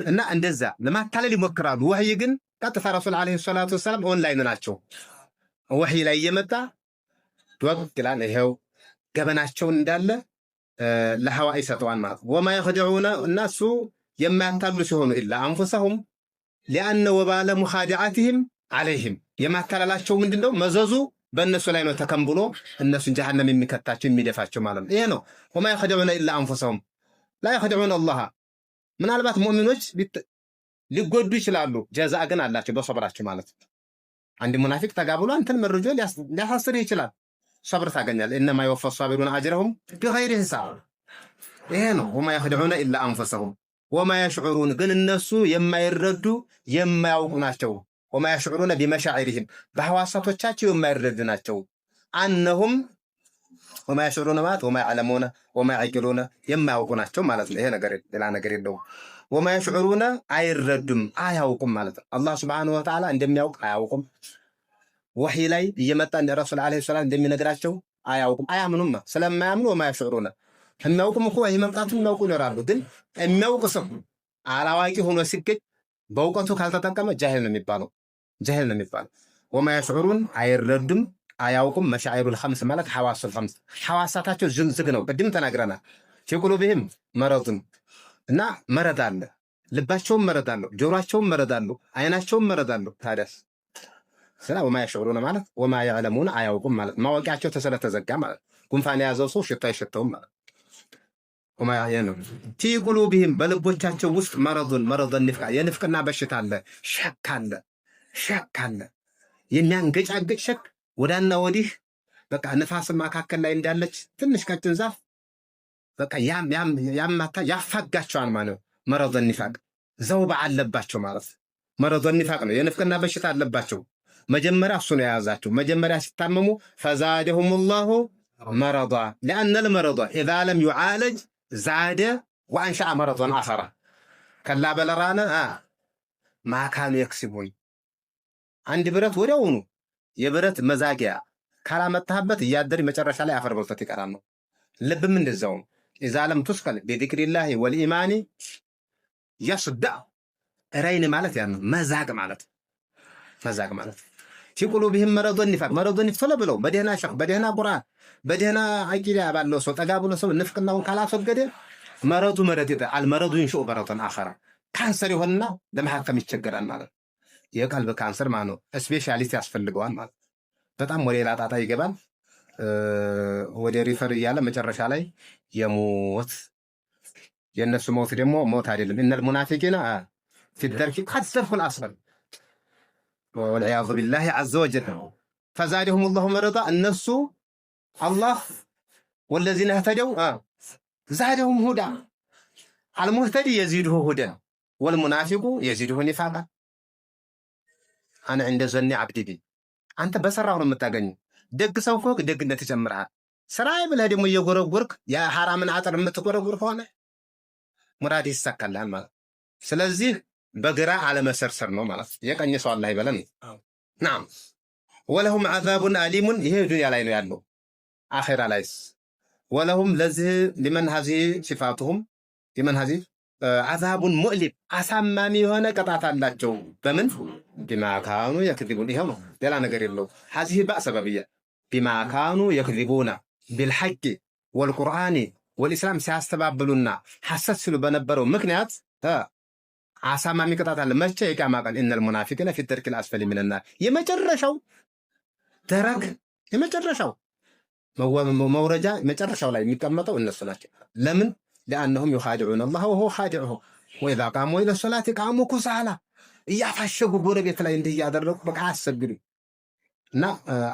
እና እንደዛ ለማታለል ይሞክራሉ። ወህይ ግን ቀጥታ ረሱል ዓለይሂ ሰላቱ ወሰላም ኦንላይን ናቸው። ወህይ ላይ እየመጣ ዶቅ ይላል። ይሄው ገበናቸውን እንዳለ ለሐዋ ይሰጠዋል ማለት ወማ የኽዲዑነ እነሱ የማያታሉ ሲሆኑ ኢላ አንፉሰሁም ሊአነ ወባለ ሙኻዲዓትህም ዓለይህም የማታለላቸው ምንድነው መዘዙ በእነሱ ላይ ነው ተከምብሎ እነሱን ጀሃነም የሚከታቸው የሚደፋቸው ማለት ነው። ይሄ ነው ወማ የኽዲዑነ ኢላ አንፉሰሁም ላ የኽዲዑነ አላህ። ምናልባት ሙእሚኖች ሊጎዱ ይችላሉ፣ ጀዛ ግን አላቸው በሰብራቸው ማለት ነው። አንድ ሙናፊቅ ተጋብሎ አንተን መርጆ ሊያሳስር ይችላል፣ ሰብር ታገኛለህ። ኢነማ ይወፋ ሳቢሩነ አጅረሁም ቢገይሪ ሂሳብ። ይሄ ነው ወማ የኽዲዑነ ኢላ አንፉሰሁም ወማ የሽዑሩን ግን እነሱ የማይረዱ የማያውቁ ናቸው። ወማ የሽዑሩነ ቢመሻዒሪሂም በሐዋሳቶቻቸው የማይረዱ ናቸው። አነሁም ወማ የሽዑሩነ ማለት ወማ የዕለሙነ ወማ የዕቂሉነ የማያውቁ ናቸው ማለት ነው። ይሄ ነገር ሌላ ነገር የለውም። ወማ የሽዑሩነ አይረዱም አያውቁም ማለት ነው። አላህ ሱብሓነሁ ወተዓላ እንደሚያውቅ አያውቁም። ወህይ ላይ እየመጣ እንደ ረሱል ዓለይሂ ሰላም እንደሚነግራቸው አያውቁም፣ አያምኑም። ስለማያምኑ ወማ የሽዑሩነ የሚያውቁም እኮ ወህይ መምጣቱን የሚያውቁ ይኖራሉ። ግን የሚያውቅ ሰው አላዋቂ ሆኖ ሲገኝ በእውቀቱ ካልተጠቀመ ጃሂል ነው የሚባለው፣ ጃሂል ነው የሚባለው። ወማ የሽዑሩን አይረዱም አያውቁም። መሻዒሩል ኸምስ ማለት ሐዋሱል ኸምስ ሐዋሳታቸው ዝግ ነው። ቅድም ተናግረናል። ፊ ቁሉቢሂም መረዱን እና መረድ አለ፣ ልባቸውም መረድ አለው፣ ጆሮአቸውም መረድ አለው፣ አይናቸውም መረድ አለው። ታዲያስ ስለ ወማ የሽዑሩን ማለት ወማ የዕለሙን አያውቁም ማለት ማወቂያቸው ስለተዘጋ ማለት ጉንፋን የያዘው ሰው ሽታ አይሸተውም ማለት ወማ ነው። ፊ ቁሉቢሂም በልቦቻቸው ውስጥ መረዱን ንፍቃ የንፍቅና በሽታ አለ፣ ሸክ አለ፣ ሸክ አለ፣ የሚያንገጫግጭ ሸክ ወዳና ወዲህ በቃ ንፋስ መካከል ላይ እንዳለች ትንሽ ቀጭን ዛፍ በቃ ያማታ ያፋጋቸዋል ማለት መረዱ ኒፋቅ ዘውባ አለባቸው ማለት መረዱ ኒፋቅ ነው። የንፍቅና በሽታ አለባቸው። መጀመሪያ እሱ ነው የያዛቸው። መጀመሪያ ሲታመሙ ፈዛደሁሙላሁ መረዷ لأن المرض إذا لم يعالج زاد وأنشأ مرضا آخر ከላ በለራነ ማካኑ የክስቡን አንድ ብረት ወዲያውኑ የብረት መዛጊያ ካላመጣህበት እያደር መጨረሻ ላይ አፈር በልቶት ይቀራል ነው። ልብም እንደዛው إذا لم تسكن بذكر الله والإيمان يصدع رين ማለት ያን መዛግ ማለት في قلوبهم مرض النفاق مرض النفاق ብለው በደህና ሸኽ በደህና ቁርአን በደህና አቂዳ ባለው ሰው ጠጋ ብሎ ሰው ንፍቅናውን ካላስወገደ መረዱ አልመረዱ ይንሽኡ መረዱን አኸራ ካንሰር ይሆንና ለማከም ይቸገራል ማለት የቀልብ ካንሰር ማለት ነው። ስፔሻሊስት ያስፈልገዋል ማለት በጣም ወደ ሌላ ጣጣ ይገባል። ወደ ሪፈር እያለ መጨረሻ ላይ የሞት የነሱ ሞት ደግሞ ሞት አይደለም። እነል ሙናፊቂና في الدرك قد سرف الأصغر والعياذ بالله عز وجل فزادهم الله مرضا النفس الله والذين اهتدوا زادهم هدى المهتدي يزيده هدى والمنافق يزيده نفاقا أنا عند ظن عبدي بي أنت بسرعه المتاقن دق سوفوك دق نتجمرها سراي بالهدي مو يغرغرك يا حرام عطر متغرغر هونه مراد يسكل لان ማለት ስለዚህ በግራ አለመሰርሰር ነው ማለት የቀኝ ሰው አላህ ይበለን። نعم ولهم عذاب أليم ይሄ ዱንያ ላይ ነው ያለው። አኺራ ላይስ ولهم ለዚህ لمن هذه صفاتهم لمن هذه عذاب مؤلم አሳማሚ የሆነ ቅጣት አላቸው። በምን بما كانوا يكذبون ይሄው ነው ሌላ ነገር የለው። هذه باء سببيه بما كانوا يكذبون بالحق والقرآن والإسلام ሲያስተባብሉና ሐሰት ሲሉ በነበረው ምክንያት አሳማሚ ቅጣት አለ። መቼ የቂያማ ቀን ኢነል ሙናፊቂነ ፊ ደርኪል አስፈሊ ሚነናር የመጨረሻው ደረቅ የመጨረሻው መውረጃ መጨረሻው ላይ የሚቀመጠው እነሱ ናቸው። ለምን لأنهم يخادعون الله وهو خادعهم وإذا قاموا إلى الصلاة قاموا كسالى እያፋሸጉ ጎረቤት ላይ እንዲህ እያደረጉ በቃ አሰግዱ እና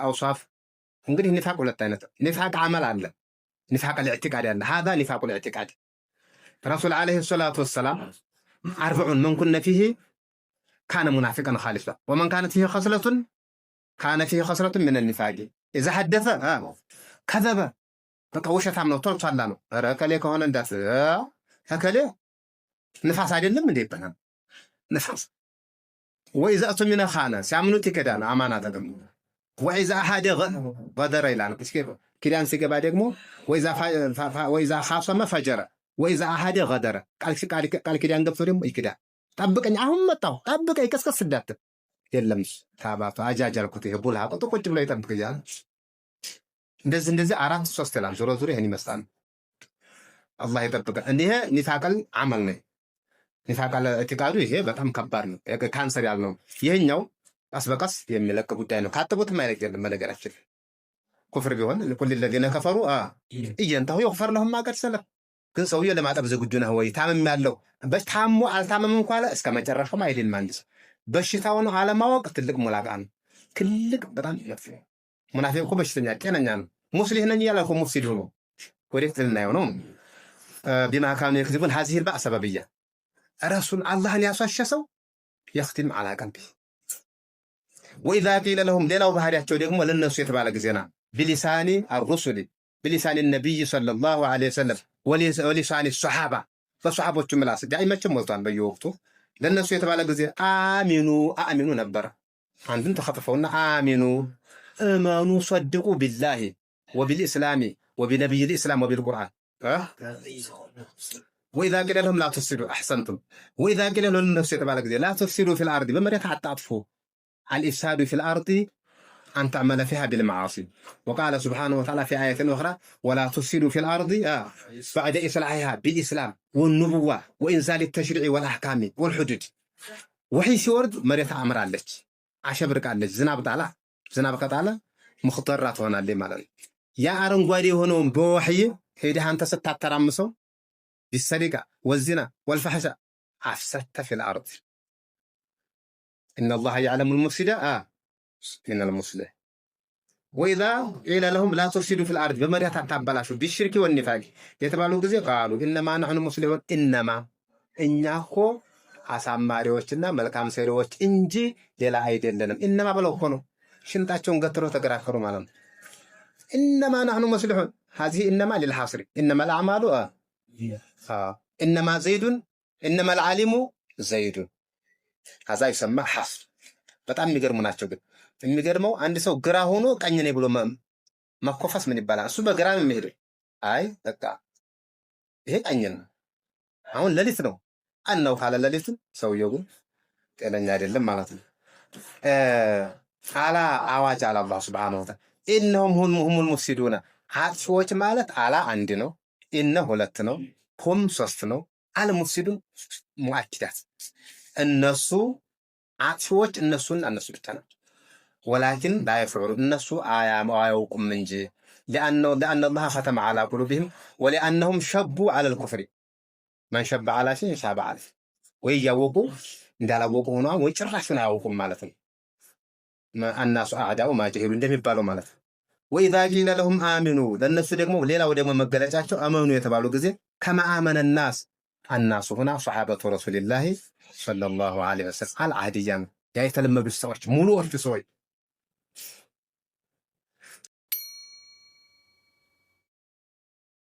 አውሳፍ እንግዲህ ኒፋቅ ሁለት አይነት ኒፋቅ አመል አለ ኒፋቅ الاعتقاد አለ هذا نفاق الاعتقاد رسول عليه الصلاة والسلام 40 من كنا فيه كان منافقا خالصا ومن كانت فيه خصلة كان فيه خصلة من النفاق إذا حدث كذب በቃ ውሸታም ነው ተልቷላ ነው ረከሌ ከሆነ እንዳት ተከለ ንፋስ አይደለም እንደ ይባላል ንፋስ وإذا أتمنى خانة سامنو تكدان أمانة دم وإذا أحد غدر إلى كيف كيران سيجبا دقمو وإذا خاصم فجر وإذا أحد غدر قال كيران قبضريم يكدا طبق أن أهم متاو طبق أي كسكس سدات የለም ታባቱ አጃጃልኩት ይሄ ቡልሃ ቁጭ ብሎ ይጠብቅኛል። እንደዚህ 4-3 ይላል። ዞሮ ዞሮ ይሄን ይመስላል። አላህ ይጠብቀን። ይሄ ኒፋቀል አመል ነው። ኒፋቀል ኢዕቲቃዱ ይሄ በጣም ከባድ ነው፣ ካንሰር ያልነው። ይሄኛው ቀስ በቀስ የሚለቅ ጉዳይ ነው። ካጠቡት ማይለቅ የለም። በነገራችን ኩፍር ቢሆን ለኩል الذين كفروا እየንታው ይغفر لهم ما قد سلف። ግን ሰውዬው ለማጠብ ዝግጁ ነህ ወይ? ታመም ያለው በታሙ አልታመምም እንኳን እስከ መጨረሻው አይደል ማንስ በሽታውን አለማወቅ ትልቅ ሙላቃ ነው። ትልቅ በጣም ይፈፍ ሙናፊቅ እኮ በሽተኛ ጤነኛ ነው። ሙስሊም ነኝ ያለ እኮ ሙፍሲድ ነው። ወዴት ልናየው ነው? بما كانوا يكذبون هذه الباء سببيه رسول الله ያሷሸሰው يختم على قلبه واذا قيل لهم ሌላው ባህሪያቸው ደግሞ ለነሱ የተባለ ጊዜና بلسان الرسل بلسان النبي صلى الله عليه وسلم ولسان الصحابه فصحابዎቹ ምላስ ዳይመችም ሞልቷል በየወቅቱ ለነሱ የተባለ ጊዜ አሚኑ ነበር። አንድን ተخطፈውና አሚኑ እመኑ صدቁ بالله وبالاسلام وبنبي الاسلام وبالقران واذا قيل لهم لا تفسدوا احسنتم واذا قيل لهم النفس የተባለ ጊዜ لا تفسدوا في الارض በመሬት አጣጥፉ الافساد في الارض أن تعمل فيها بالمعاصي. وقال سبحانه وتعالى في آية أخرى ولا تفسدوا في الأرض بعد إصلاحها بالإسلام والنبوة وإنزال التشريع والأحكام والحدود. وحي سورد مريت عمر عليك عشبرك عليك زناب قطالة مخطرات هنا اللي مالن يا أرنقواري هنوم بوحي هيدي هانتا ستات ترمسو بالسرقة والزنا والفحشة أفسدت في الأرض. إن الله يعلم المفسد من المصلح. وإذا قيل لهم لا تفسدوا في الأرض بمريت تعبلاشوا بالشرك والنفاق يتبالوا ጊዜ قالوا إنما نحن مسلمون إنما እኛ እኮ አሳማሪዎችና መልካም ሰሪዎች እንጂ ሌላ አይደለንም። إنما ብለው እኮ ነው ሽንጣቸውን ገትረው ተገራከሩ ማለት ነው። إنما نحن مسلمون هذه إنما للحصر إنما الأعمال إنما زيد إنما العالم زيد هذا يسمى حصر። በጣም የሚገርሙ ናቸው። ግን የሚገርመው አንድ ሰው ግራ ሆኖ ቀኝ ነኝ ብሎ መኮፈስ ምን ይባላል? እሱ በግራ ነው የሚሄደው። አይ በቃ ይሄ ቀኝ ነው። አሁን ሌሊት ነው አናው ካለ ሌሊት ሰውየው ግን ጤነኛ አይደለም ማለት ነው። አላ አዋጅ አለ አላህ Subhanahu Wa Ta'ala ኢነሁም ሁሙል ሙፍሲዱና አጥፊዎች ማለት አላ አንድ ነው፣ ኢነ ሁለት ነው፣ ሁም ሶስት ነው። አለ ሙፍሲዱን ሙአኪዳት እነሱ አጥፊዎች እነሱ ብቻ ናቸው። ወላኪን ላ የፍዑሉ እነሱ አያውቁም እንጂ لأن الله ختم على قلوبهم ولأنهم شبوا على الكفر من شب على شيء شاب عليه ወይ ያወቁ እንዳላወቁ ሆኖ ወይ ጭራሹን አያውቁም ማለት ነው። الناس أعداء ما جهلوا እንደሚባለው ማለት ነው። وإذا قيل لهم آمنوا ለነሱ ደግሞ ሌላው ደግሞ መገለጫቸው አመኑ የተባሉ ጊዜ كما آمن الناس هنا صحابة رسول الله ሰለላሁ ዐለይሂ ወሰለም አልዓዲያን ያ የተለመዱ ሰዎች ሙሉዎቹ ሰዎች